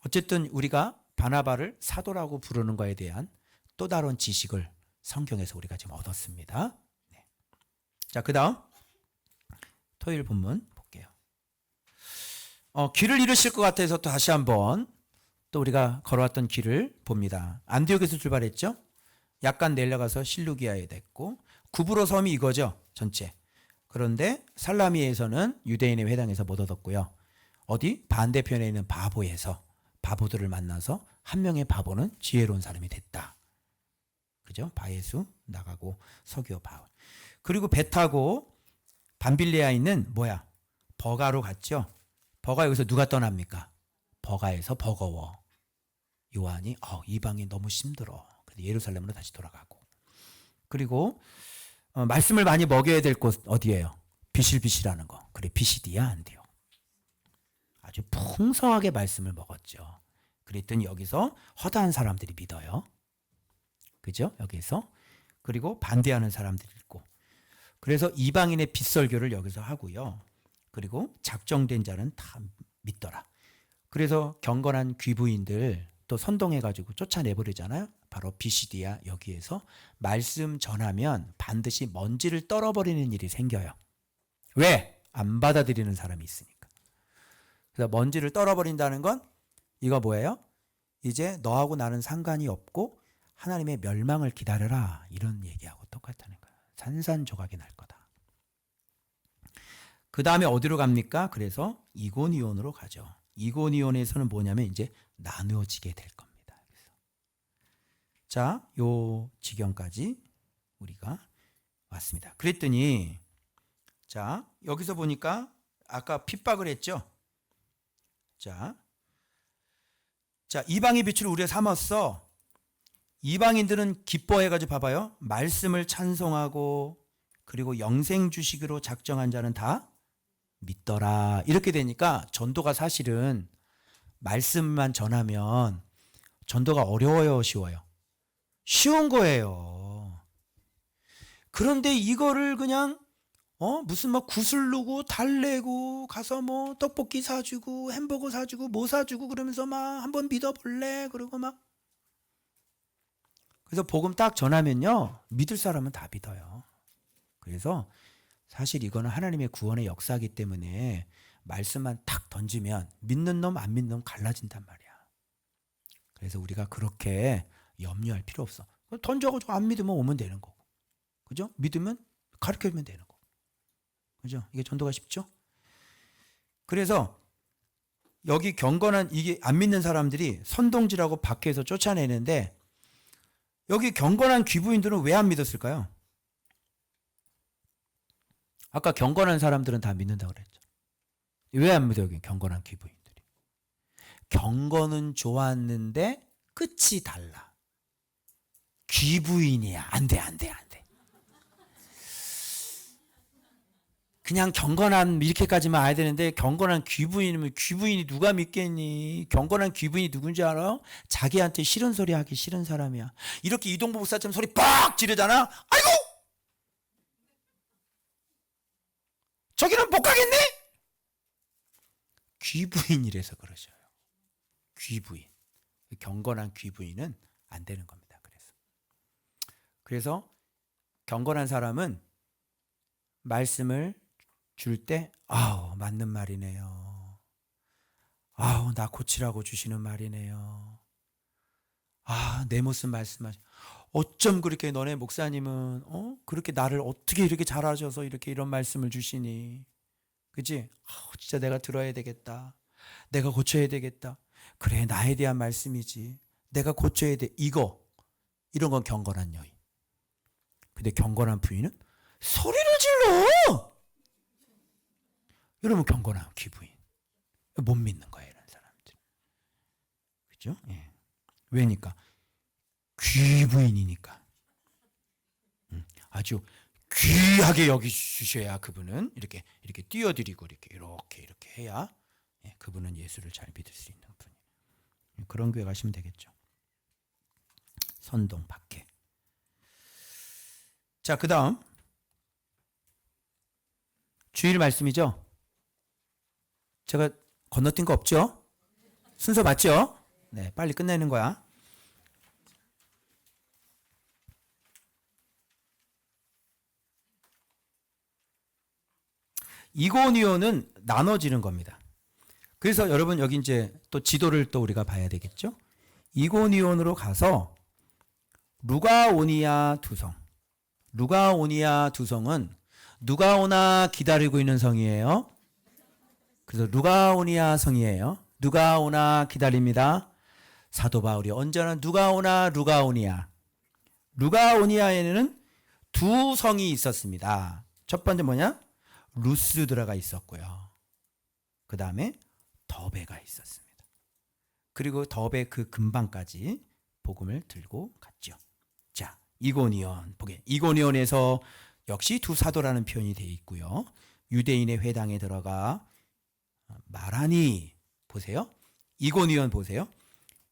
[SPEAKER 1] 어쨌든 우리가 바나바를 사도라고 부르는 거에 대한 또 다른 지식을 성경에서 우리가 지금 얻었습니다. 네. 자, 그 다음 토요일 본문 볼게요. 길을 잃으실 것 같아서 또 다시 한번 또 우리가 걸어왔던 길을 봅니다. 안디옥에서 출발했죠. 약간 내려가서 실루기아에 됐고, 구브로 섬이 이거죠. 전체. 그런데 살라미에서는 유대인의 회당에서 못 얻었고요. 어디? 반대편에 있는 바보에서 바보들을 만나서 한 명의 바보는 지혜로운 사람이 됐다. 그죠? 바예수 나가고 서기오 바울. 그리고 배 타고 밤빌레아에 있는 뭐야? 버가로 갔죠. 버가 여기서 누가 떠납니까? 버가에서 버거워. 요한이 이방이 너무 힘들어. 그래서 예루살렘으로 다시 돌아가고. 그리고 말씀을 많이 먹여야 될 곳 어디예요? 비실비실하는 거. 그래, 비시디아 안디옥. 아주 풍성하게 말씀을 먹었죠. 그랬더니 여기서 허다한 사람들이 믿어요. 그죠? 여기서. 그리고 반대하는 사람들이 있고. 그래서 이방인의 빗설교를 여기서 하고요. 그리고 작정된 자는 다 믿더라. 그래서 경건한 귀부인들 또 선동해가지고 쫓아내버리잖아요. 바로 비시디아 여기에서 말씀 전하면 반드시 먼지를 떨어버리는 일이 생겨요. 왜? 안 받아들이는 사람이 있으니까. 그래서 먼지를 떨어버린다는 건 이거 뭐예요? 이제 너하고 나는 상관이 없고 하나님의 멸망을 기다려라. 이런 얘기하고 똑같다는 거예요. 산산조각이 날 거다. 그 다음에 어디로 갑니까? 그래서 이고니온으로 가죠. 이고니온에서는 뭐냐면 이제 나누어지게 될 겁니다. 그래서 자, 요 지경까지 우리가 왔습니다. 그랬더니 자, 여기서 보니까 아까 핍박을 했죠. 자, 이방의 빛을 우리가 삼았어. 이방인들은 기뻐해가지고 봐봐요. 말씀을 찬송하고 그리고 영생 주식으로 작정한 자는 다 믿더라. 이렇게 되니까 전도가 사실은 말씀만 전하면 전도가 어려워요, 쉬워요? 쉬운 거예요. 그런데 이거를 그냥 무슨 막 구슬르고 달래고 가서 뭐 떡볶이 사주고 햄버거 사주고 뭐 사주고 그러면서 막 한번 믿어볼래? 그러고 막 그래서 복음 딱 전하면요 믿을 사람은 다 믿어요. 그래서 사실 이거는 하나님의 구원의 역사이기 때문에 말씀만 탁 던지면 믿는 놈 안 믿는 놈 갈라진단 말이야. 그래서 우리가 그렇게 염려할 필요 없어. 던져가지고 안 믿으면 오면 되는 거고, 그죠? 믿으면 가르쳐주면 되는 거고, 그죠? 이게 전도가 쉽죠? 그래서 여기 경건한 이게 안 믿는 사람들이 선동질하고 밖에서 쫓아내는데 여기 경건한 귀부인들은 왜 안 믿었을까요? 아까 경건한 사람들은 다 믿는다고 그랬죠. 왜 안 믿어요? 여기 경건한 귀부인들이. 경건은 좋았는데 끝이 달라. 귀부인이야. 안 돼. 그냥 경건한 이렇게까지만 알아야 되는데 경건한 귀부인이면 귀부인이 누가 믿겠니? 경건한 귀부인이 누군지 알아? 자기한테 싫은 소리 하기 싫은 사람이야. 이렇게 이동부 목사처럼 소리 빡 지르잖아. 아이고! 저기는 못 가겠네? 귀부인이라서 그러셔요. 귀부인, 경건한 귀부인은 안 되는 겁니다. 그래서 경건한 사람은 말씀을 줄 때 아우 맞는 말이네요. 아우 나 고치라고 주시는 말이네요. 아 내 모습 말씀하시. 어쩜 그렇게 너네 목사님은 그렇게 나를 어떻게 이렇게 잘하셔서 이렇게 이런 말씀을 주시니. 그치? 진짜 내가 들어야 되겠다. 내가 고쳐야 되겠다. 그래 나에 대한 말씀이지. 내가 고쳐야 돼. 이런 건 경건한 여인. 근데 경건한 부인은 소리를 질러. 여러분 경건한 귀부인 못 믿는 거예요. 이런 사람들. 그죠? 예. 왜니까? 귀부인이니까. 아주 귀하게 여기주셔야 그분은 이렇게 띄워드리고 이렇게 해야 그분은 예수를 잘 믿을 수 있는 분이에요. 그런 교회 가시면 되겠죠. 선동 박해. 자, 그 다음 주일 말씀이죠. 제가 건너뛴 거 없죠? 순서 맞죠? 네, 빨리 끝내는 거야. 이고니온은 나눠지는 겁니다. 그래서 여러분 여기 이제 또 지도를 또 우리가 봐야 되겠죠? 이고니온으로 가서 루가오니아 두성. 루가오니아 두성은 누가 오나 기다리고 있는 성이에요. 그래서 루가오니아 성이에요. 누가 오나 기다립니다. 사도 바울이 언제나 누가 오나 루가오니아. 루가오니아에는 두 성이 있었습니다. 첫 번째 뭐냐? 루스드라가 있었고요. 그 다음에 더베가 있었습니다. 그리고 더베 그 근방까지 복음을 들고 갔죠. 자, 이고니온 보게. 이고니온에서 역시 두 사도라는 표현이 되어 있고요. 유대인의 회당에 들어가 말하니 보세요. 이고니온 보세요.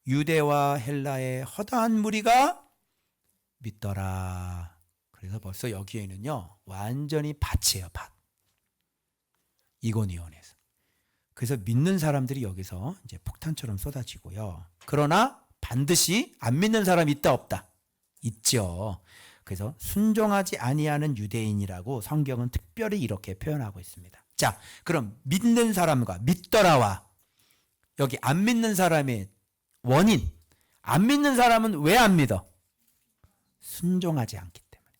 [SPEAKER 1] 유대와 헬라의 허다한 무리가 믿더라. 그래서 벌써 여기에는요 완전히 밭이에요. 밭. 이고니온에서. 그래서 믿는 사람들이 여기서 이제 폭탄처럼 쏟아지고요. 그러나 반드시 안 믿는 사람이 있다 없다? 있죠. 그래서 순종하지 아니하는 유대인이라고 성경은 특별히 이렇게 표현하고 있습니다. 자, 그럼 믿는 사람과 믿더라와 여기 안 믿는 사람의 원인. 안 믿는 사람은 왜 안 믿어? 순종하지 않기 때문에.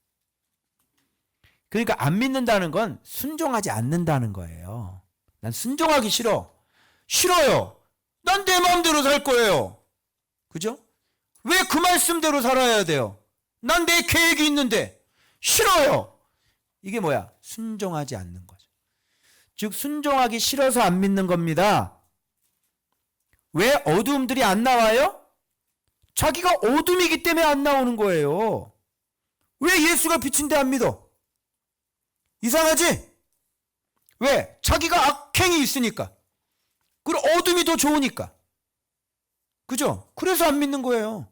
[SPEAKER 1] 그러니까 안 믿는다는 건 순종하지 않는다는 거예요. 난 순종하기 싫어. 싫어요. 난 내 마음대로 살 거예요. 그죠? 왜 그 말씀대로 살아야 돼요? 난 내 계획이 있는데 싫어요. 이게 뭐야? 순종하지 않는 거죠. 즉 순종하기 싫어서 안 믿는 겁니다. 왜 어두움들이 안 나와요? 자기가 어둠이기 때문에 안 나오는 거예요. 왜 예수가 빛인데 안 믿어? 이상하지? 왜? 자기가 악행이 있으니까. 그리고 어둠이 더 좋으니까. 그죠? 그래서 안 믿는 거예요.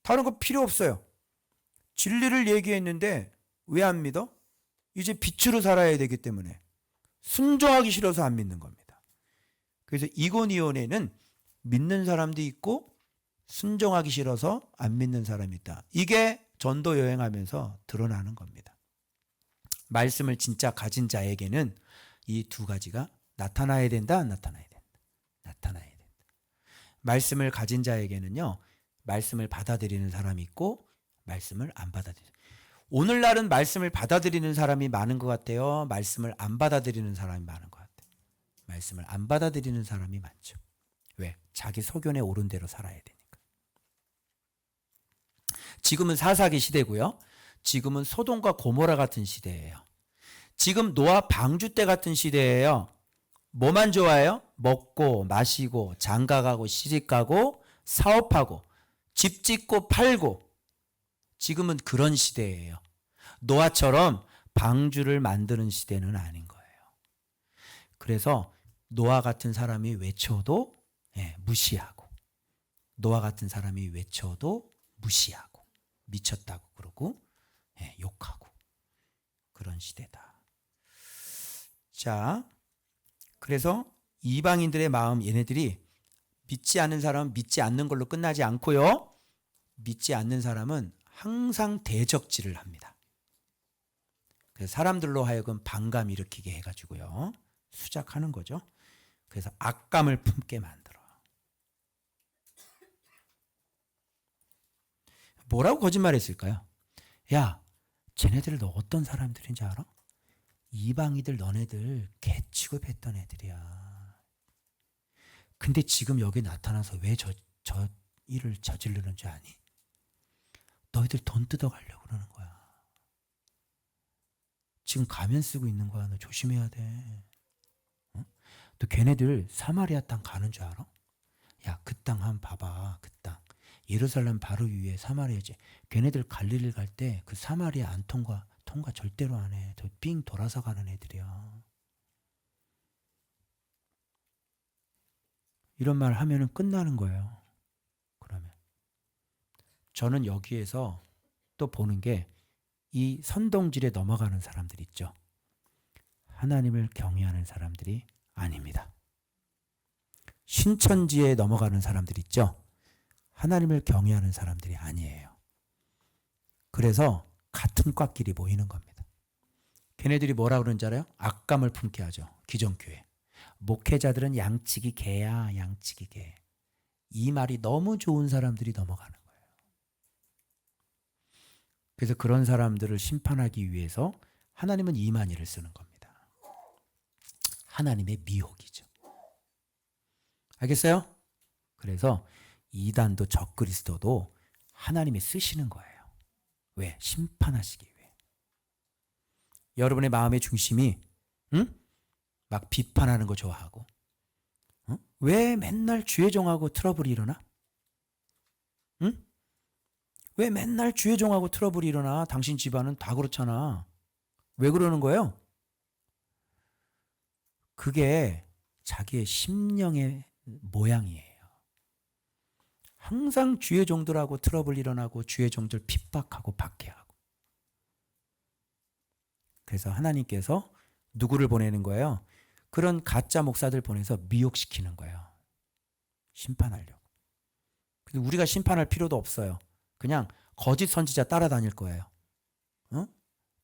[SPEAKER 1] 다른 거 필요 없어요. 진리를 얘기했는데 왜 안 믿어? 이제 빛으로 살아야 되기 때문에. 순종하기 싫어서 안 믿는 겁니다. 그래서 이고니온에는 믿는 사람도 있고 순종하기 싫어서 안 믿는 사람이 있다. 이게 전도 여행하면서 드러나는 겁니다. 말씀을 진짜 가진 자에게는 이 두 가지가 나타나야 된다, 안 나타나야 된다. 나타나야 된다. 말씀을 가진 자에게는요, 말씀을 받아들이는 사람이 있고 말씀을 안 받아들이는. 오늘날은 말씀을 받아들이는 사람이 많은 것 같아요. 말씀을 안 받아들이는 사람이 많은 것 같아요. 말씀을 안 받아들이는 사람이 많죠. 왜? 자기 소견에 옳은 대로 살아야 되니까. 지금은 사사기 시대고요. 지금은 소돔과 고모라 같은 시대예요. 지금 노아 방주 때 같은 시대예요. 뭐만 좋아해요? 먹고 마시고 장가가고 시집가고 사업하고 집 짓고 팔고. 지금은 그런 시대예요. 노아처럼 방주를 만드는 시대는 아닌 거예요. 그래서 노아 같은 사람이 외쳐도 무시하고, 노아 같은 사람이 외쳐도 무시하고, 미쳤다고 그러고 욕하고, 그런 시대다. 자, 그래서 이방인들의 마음, 얘네들이 믿지 않는 사람은 믿지 않는 걸로 끝나지 않고요. 믿지 않는 사람은 항상 대적질을 합니다. 그래서 사람들로 하여금 반감 일으키게 해가지고요. 수작하는 거죠. 그래서 악감을 품게 만들어. 뭐라고 거짓말했을까요? 야, 쟤네들 너 어떤 사람들인지 알아? 이방이들 너네들 개 취급했던 애들이야. 근데 지금 여기 나타나서 왜 저 일을 저지르는 줄 아니? 너희들 돈 뜯어가려고 그러는 거야. 지금 가면 쓰고 있는 거야. 너 조심해야 돼. 어? 너 걔네들 사마리아 땅 가는 줄 알아? 야, 그 땅 한번 봐봐. 그 땅. 예루살렘 바로 위에 사마리아지. 걔네들 갈릴리 갈 때 그 사마리아 안 통과 절대로 안 해. 삥 돌아서 가는 애들이야. 이런 말 하면은 끝나는 거예요. 그러면 저는 여기에서 또 보는 게 이 선동질에 넘어가는 사람들 있죠. 하나님을 경외하는 사람들이 아닙니다. 신천지에 넘어가는 사람들 있죠. 하나님을 경외하는 사람들이 아니에요. 그래서 같은 꽉끼리 모이는 겁니다. 걔네들이 뭐라 그러는지 알아요? 악감을 품게 하죠. 기존교회. 목회자들은 양치기 개야, 양치기 개. 이 말이 너무 좋은 사람들이 넘어가는 거예요. 그래서 그런 사람들을 심판하기 위해서 하나님은 이만희를 쓰는 겁니다. 하나님의 미혹이죠. 알겠어요? 그래서 이단도 적그리스도도 하나님이 쓰시는 거예요. 왜? 심판하시기 위해. 여러분의 마음의 중심이 막 비판하는 거 좋아하고 왜 맨날 주의종하고 트러블이 일어나? 왜 맨날 주의종하고 트러블이 일어나? 당신 집안은 다 그렇잖아. 왜 그러는 거예요? 그게 자기의 심령의 모양이에요. 항상 주의 종들하고 트러블 일어나고 주의 종들 핍박하고 박해하고. 그래서 하나님께서 누구를 보내는 거예요? 그런 가짜 목사들 보내서 미혹시키는 거예요. 심판하려고. 근데 우리가 심판할 필요도 없어요. 그냥 거짓 선지자 따라다닐 거예요.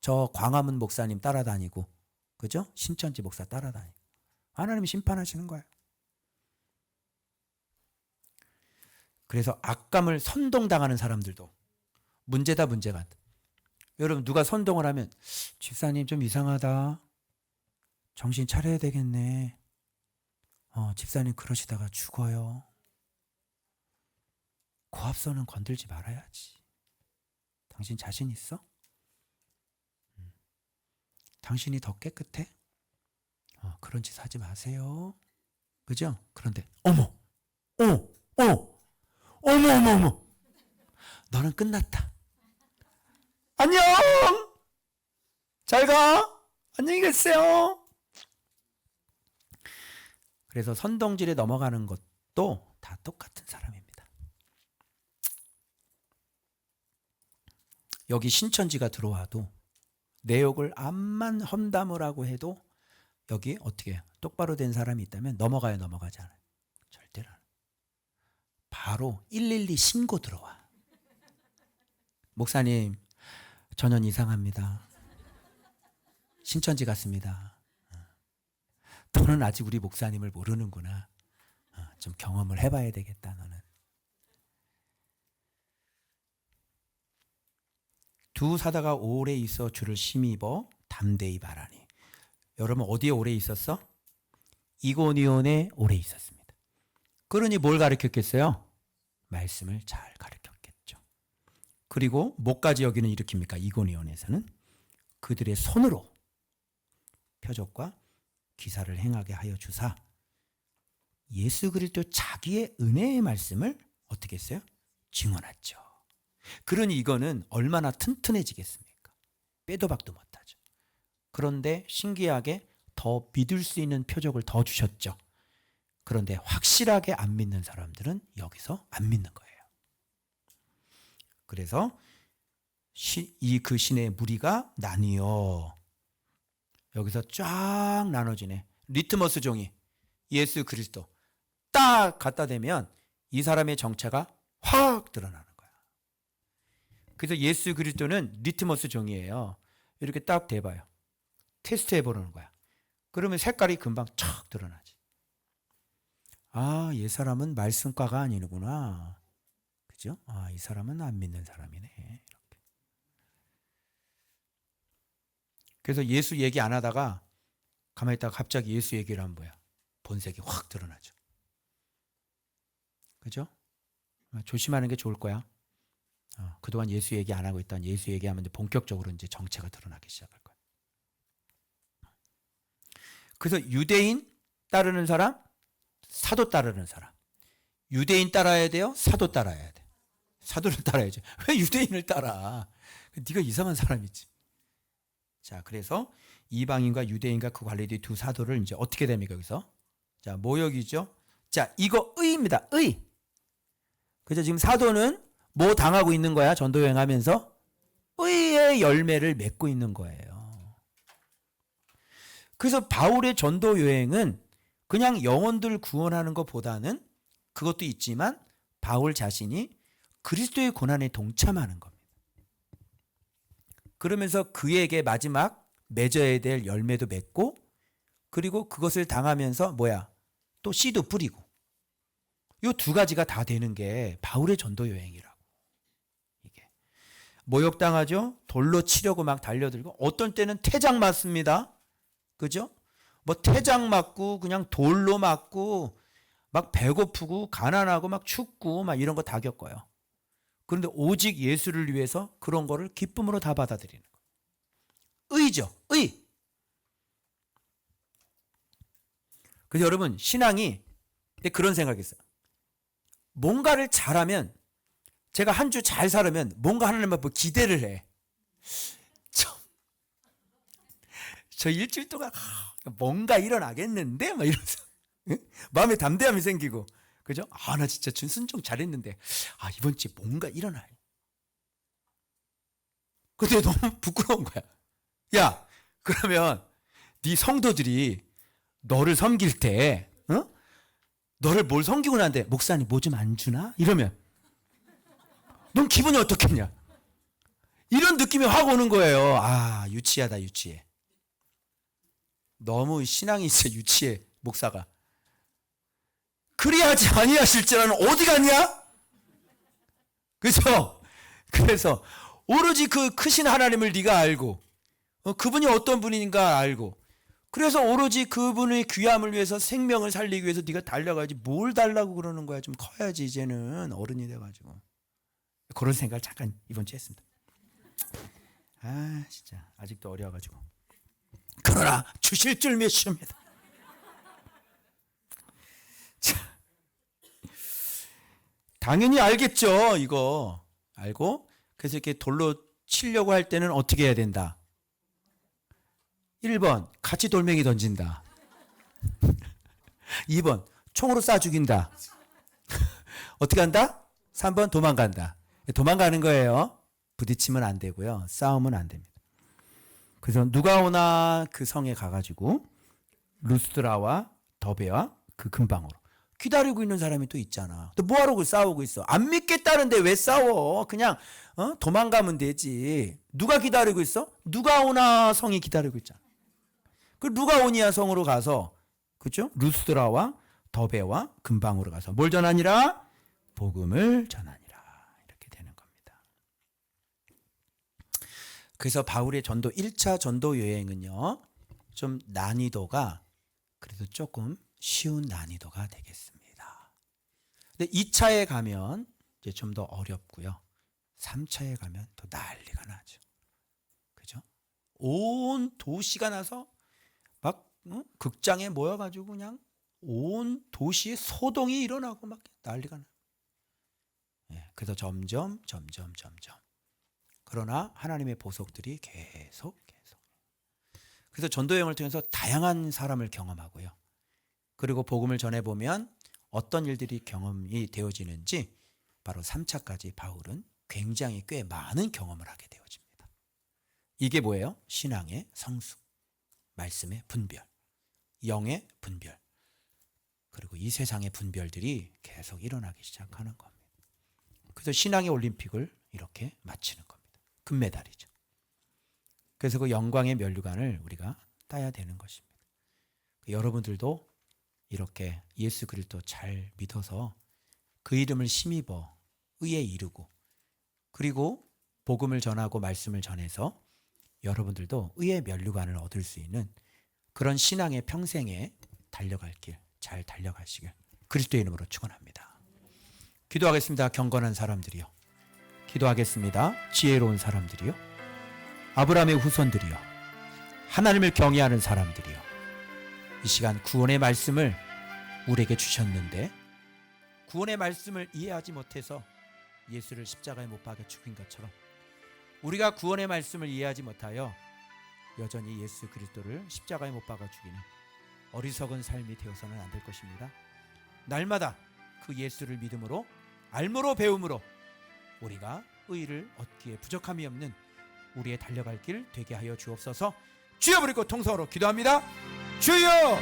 [SPEAKER 1] 저 광화문 목사님 따라다니고, 그죠? 신천지 목사 따라다니고. 하나님이 심판하시는 거예요. 그래서 악감을 선동당하는 사람들도 문제다. 여러분 누가 선동을 하면 집사님 좀 이상하다. 정신 차려야 되겠네. 집사님 그러시다가 죽어요. 고압선은 건들지 말아야지. 당신 자신 있어? 당신이 더 깨끗해? 그런 짓 하지 마세요. 그죠? 그런데 어머. 너는 끝났다. 안녕. 잘 가. 안녕히 계세요. 그래서 선동질에 넘어가는 것도 다 똑같은 사람입니다. 여기 신천지가 들어와도 내 욕을 암만 험담을 하고 해도 여기 어떻게 똑바로 된 사람이 있다면 넘어가지 않아요. 절대로 안. 바로 112 신고 들어와. 목사님, 전혀 이상합니다. 신천지 같습니다. 너는 아직 우리 목사님을 모르는구나. 좀 경험을 해봐야 되겠다, 너는. 두 사다가 오래 있어 주를 심입어 담대히 말하니. 여러분 어디에 오래 있었어? 이고니온에 오래 있었습니다. 그러니 뭘 가르쳤겠어요? 말씀을 잘 가르쳤겠죠. 그리고 뭐까지 여기는 일으킵니까? 이고니온에서는 그들의 손으로 표적과 기사를 행하게 하여 주사 예수 그리스도 자기의 은혜의 말씀을 어떻게 했어요? 증언했죠. 그러니 이거는 얼마나 튼튼해지겠습니까? 빼도 박도 못하죠. 그런데 신기하게 더 믿을 수 있는 표적을 더 주셨죠. 그런데 확실하게 안 믿는 사람들은 여기서 안 믿는 거예요. 그래서 그 신의 무리가 나뉘어. 여기서 쫙 나눠지네. 리트머스 종이 예수 그리스도. 딱 갖다 대면 이 사람의 정체가 확 드러나는 거야. 그래서 예수 그리스도는 리트머스 종이에요. 이렇게 딱 대봐요. 테스트 해보는 거야. 그러면 색깔이 금방 촥 드러나지. 아, 이 사람은 말씀과가 아니구나. 그죠? 아, 이 사람은 안 믿는 사람이네. 이렇게. 그래서 예수 얘기 안 하다가 가만히 있다가 갑자기 예수 얘기를 하면 뭐야? 본색이 확 드러나죠. 그죠? 조심하는 게 좋을 거야. 그동안 예수 얘기 안 하고 있던 예수 얘기하면 이제 본격적으로 이제 정체가 드러나기 시작할 거야. 그래서 유대인 따르는 사람, 사도 따르는 사람. 유대인 따라야 돼요? 사도 따라야 돼. 사도를 따라야죠. 왜 유대인을 따라? 네가 이상한 사람이지. 자, 그래서 이방인과 유대인과 그 관리들이 두 사도를 이제 어떻게 됩니까, 여기서? 자, 모욕이죠. 자, 이거 의입니다. 의. 그래서 지금 사도는 뭐 당하고 있는 거야? 전도 여행하면서 의의 열매를 맺고 있는 거예요. 그래서 바울의 전도 여행은 그냥 영혼들 구원하는 것보다는 그것도 있지만 바울 자신이 그리스도의 고난에 동참하는 겁니다. 그러면서 그에게 마지막 맺어야 될 열매도 맺고 그리고 그것을 당하면서 뭐야? 또 씨도 뿌리고 이 두 가지가 다 되는 게 바울의 전도 여행이라고. 이게 모욕당하죠? 돌로 치려고 막 달려들고 어떤 때는 태장 맞습니다. 그죠? 뭐 태장 맞고 그냥 돌로 맞고 막 배고프고 가난하고 막 춥고 막 이런 거 다 겪어요. 그런데 오직 예수를 위해서 그런 거를 기쁨으로 다 받아들이는 거예요. 의죠. 의. 그래서 여러분 신앙이 그런 생각이 있어요. 뭔가를 잘하면 제가 한 주 잘 살으면 뭔가 하나님 앞에 기대를 해. 저 일주일 동안 뭔가 일어나겠는데? 막 이러면서 마음에 담대함이 생기고 그죠? 아, 나 진짜 순종 잘했는데 아, 이번 주에 뭔가 일어나요. 근데 너무 부끄러운 거야. 야, 그러면 네 성도들이 너를 섬길 때 너를 뭘 섬기고 나는데 목사님 뭐 좀 안 주나? 이러면 넌 기분이 어떻겠냐? 이런 느낌이 확 오는 거예요. 아, 유치하다 유치해. 너무 신앙이 진짜 유치해 목사가. 그리하지 아니하실지라는 어디 갔냐? 그죠? 그래서 오로지 그 크신 하나님을 네가 알고 그분이 어떤 분인가 알고 그래서 오로지 그분의 귀함을 위해서 생명을 살리기 위해서 네가 달려가야지 뭘 달라고 그러는 거야. 좀 커야지 이제는 어른이 돼가지고. 그런 생각을 잠깐 이번 주에 했습니다. 아 진짜 아직도 어려워가지고. 그러나 주실 줄 믿습니다. 자, 당연히 알겠죠. 이거 알고 그래서 이렇게 돌로 치려고 할 때는 어떻게 해야 된다. 1번 같이 돌멩이 던진다. 2번 총으로 쏴 죽인다. 어떻게 한다? 3번 도망간다. 도망가는 거예요. 부딪히면 안 되고요. 싸우면 안 됩니다. 그래서 누가 오나 그 성에 가가지고 루스드라와 더베와 그 근방으로 기다리고 있는 사람이 또 있잖아. 또 뭐하러 싸우고 있어? 안 믿겠다는데 왜 싸워? 그냥 도망가면 되지. 누가 기다리고 있어? 누가 오나 성이 기다리고 있잖아. 그 누가 오니야 성으로 가서 그렇죠? 루스드라와 더베와 근방으로 가서 뭘 전하니라? 복음을 전하니라. 이렇게 되는 겁니다. 그래서 바울의 전도 1차 전도 여행은요. 좀 난이도가 그래도 조금 쉬운 난이도가 되겠습니다. 근데 2차에 가면 이제 좀 더 어렵고요. 3차에 가면 더 난리가 나죠. 그죠? 온 도시가 나서 막 극장에 모여가지고 그냥 온 도시에 소동이 일어나고 막 난리가 나. 예, 그래서 점점. 그러나 하나님의 보석들이 계속. 그래서 전도 여행을 통해서 다양한 사람을 경험하고요. 그리고 복음을 전해보면 어떤 일들이 경험이 되어지는지 바로 3차까지 바울은 굉장히 꽤 많은 경험을 하게 되어집니다. 이게 뭐예요? 신앙의 성숙, 말씀의 분별, 영의 분별. 그리고 이 세상의 분별들이 계속 일어나기 시작하는 겁니다. 그래서 신앙의 올림픽을 이렇게 마치는 겁니다. 금메달이죠. 그래서 그 영광의 면류관을 우리가 따야 되는 것입니다. 여러분들도 이렇게 예수 그리스도 잘 믿어서 그 이름을 힘입어 의에 이르고, 그리고 복음을 전하고 말씀을 전해서 여러분들도 의의 면류관을 얻을 수 있는 그런 신앙의 평생에 달려갈 길 잘 달려가시길 그리스도의 이름으로 축원합니다. 기도하겠습니다. 경건한 사람들이요, 기도하겠습니다. 지혜로운 사람들이요, 아브라함의 후손들이요, 하나님을 경외하는 사람들이요, 이 시간 구원의 말씀을 우리에게 주셨는데 구원의 말씀을 이해하지 못해서 예수를 십자가에 못 박아 죽인 것처럼 우리가 구원의 말씀을 이해하지 못하여 여전히 예수 그리스도를 십자가에 못 박아 죽이는 어리석은 삶이 되어서는 안 될 것입니다. 날마다 그 예수를 믿음으로 알므로 배움으로 우리가 의를 얻기에 부족함이 없는 우리의 달려갈 길 되게 하여 주옵소서. 주여 부르고 통성으로 기도합니다. 주여!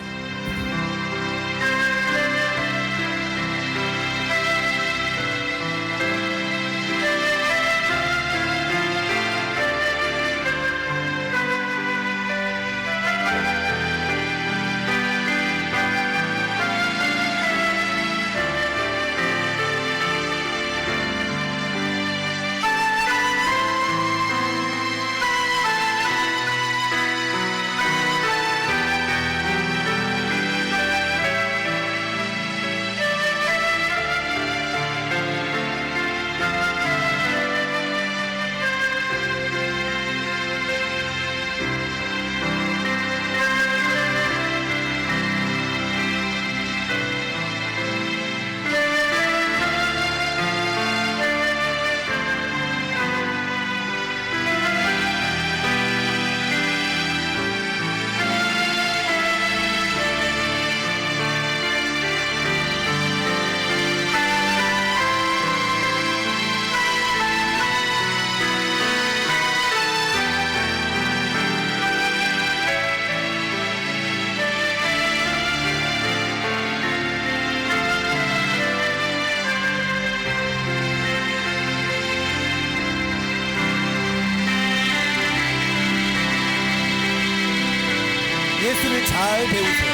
[SPEAKER 1] 예수를 잘 배우세요.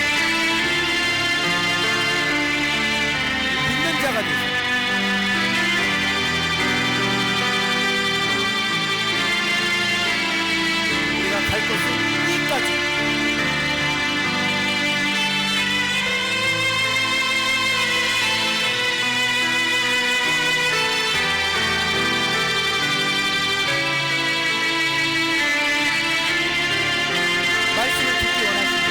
[SPEAKER 1] 믿는 자가 되세요. 우리가 갈 곳은 이까지. 말씀을 듣기 원하십니다.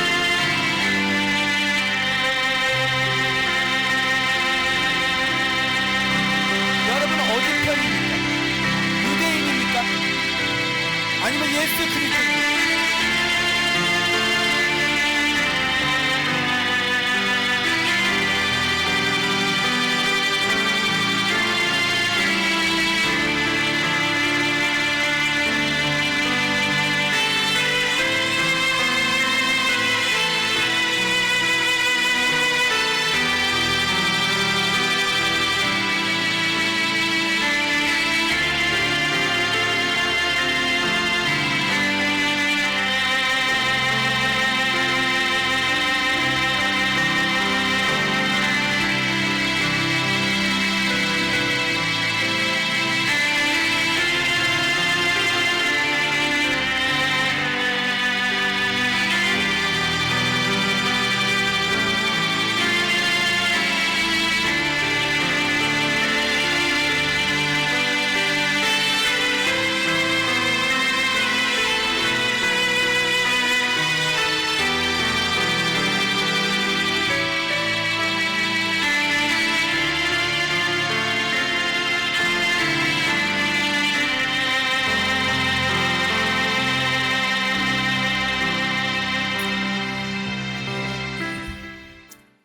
[SPEAKER 1] 여러분 어디 편입니까? 유대인입니까? 아니면 예수 그리스도입니까?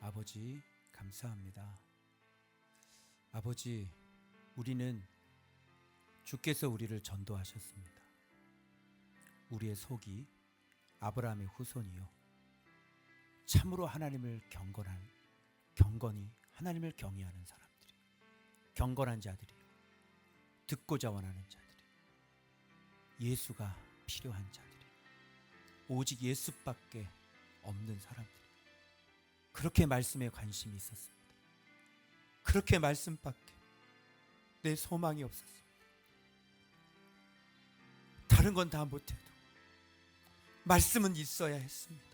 [SPEAKER 1] 아버지 감사합니다. 아버지, 우리는 주께서 우리를 전도하셨습니다. 우리의 속이 아브라함의 후손이요, 참으로 하나님을 경건한 경건히 하나님을 경외하는 사람들이, 경건한 자들이, 듣고자 원하는 자들이, 예수가 필요한 자들이, 오직 예수밖에 없는 사람들이, 그렇게 말씀에 관심이 있었습니다. 그렇게 말씀밖에 내 소망이 없었습니다. 다른 건 다 못해도 말씀은 있어야 했습니다.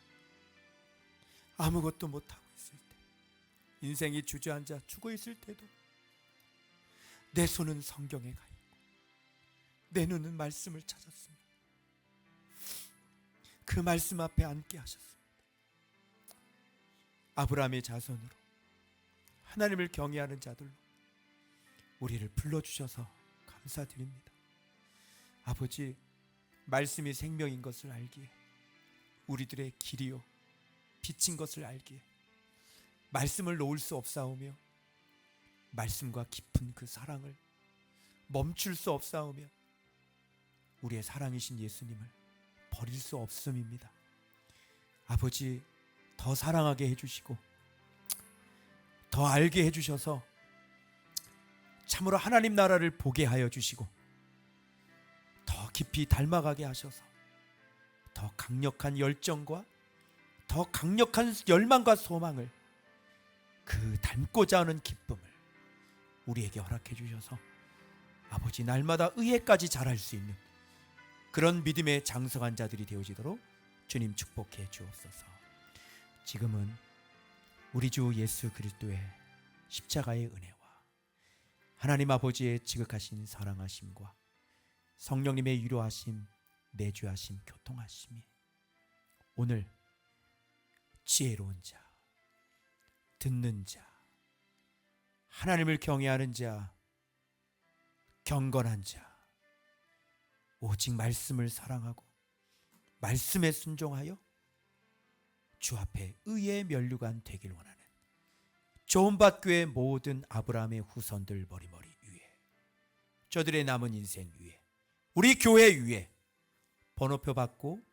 [SPEAKER 1] 아무것도 못하고 있을 때, 인생이 주저앉아 죽어 있을 때도 내 손은 성경에 가 있고 내 눈은 말씀을 찾았습니다. 그 말씀 앞에 앉게 하셨습니다. 아브라함의 자손으로, 하나님을 경외하는 자들로 우리를 불러주셔서 감사드립니다. 아버지, 말씀이 생명인 것을 알기에, 우리들의 길이요 빛인 것을 알기에 말씀을 놓을 수 없사오며, 말씀과 깊은 그 사랑을 멈출 수 없사오며, 우리의 사랑이신 예수님을 버릴 수 없음입니다. 아버지, 더 사랑하게 해주시고 더 알게 해주셔서 참으로 하나님 나라를 보게 하여 주시고, 더 깊이 닮아가게 하셔서 더 강력한 열정과 더 강력한 열망과 소망을, 그 닮고자 하는 기쁨을 우리에게 허락해 주셔서 아버지, 날마다 의회까지 자랄 수 있는 그런 믿음의 장성한 자들이 되어지도록 주님 축복해 주옵소서. 지금은 우리 주 예수 그리스도의 십자가의 은혜와 하나님 아버지의 지극하신 사랑하심과 성령님의 위로하심, 내주하심, 교통하심이 오늘 지혜로운 자, 듣는 자, 하나님을 경외하는 자, 경건한 자, 오직 말씀을 사랑하고 말씀에 순종하여 주 앞에 의의 면류관 되길 원하는 조은밭교의 모든 아브라함의 후손들 머리머리 위에, 저들의 남은 인생 위에, 우리 교회 위에, 번호표 받고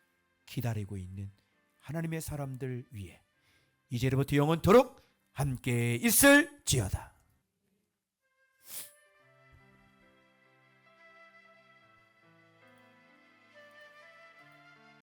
[SPEAKER 1] 기다리고 있는 하나님의 사람들 위에 이제로부터 영원토록 함께 있을지어다.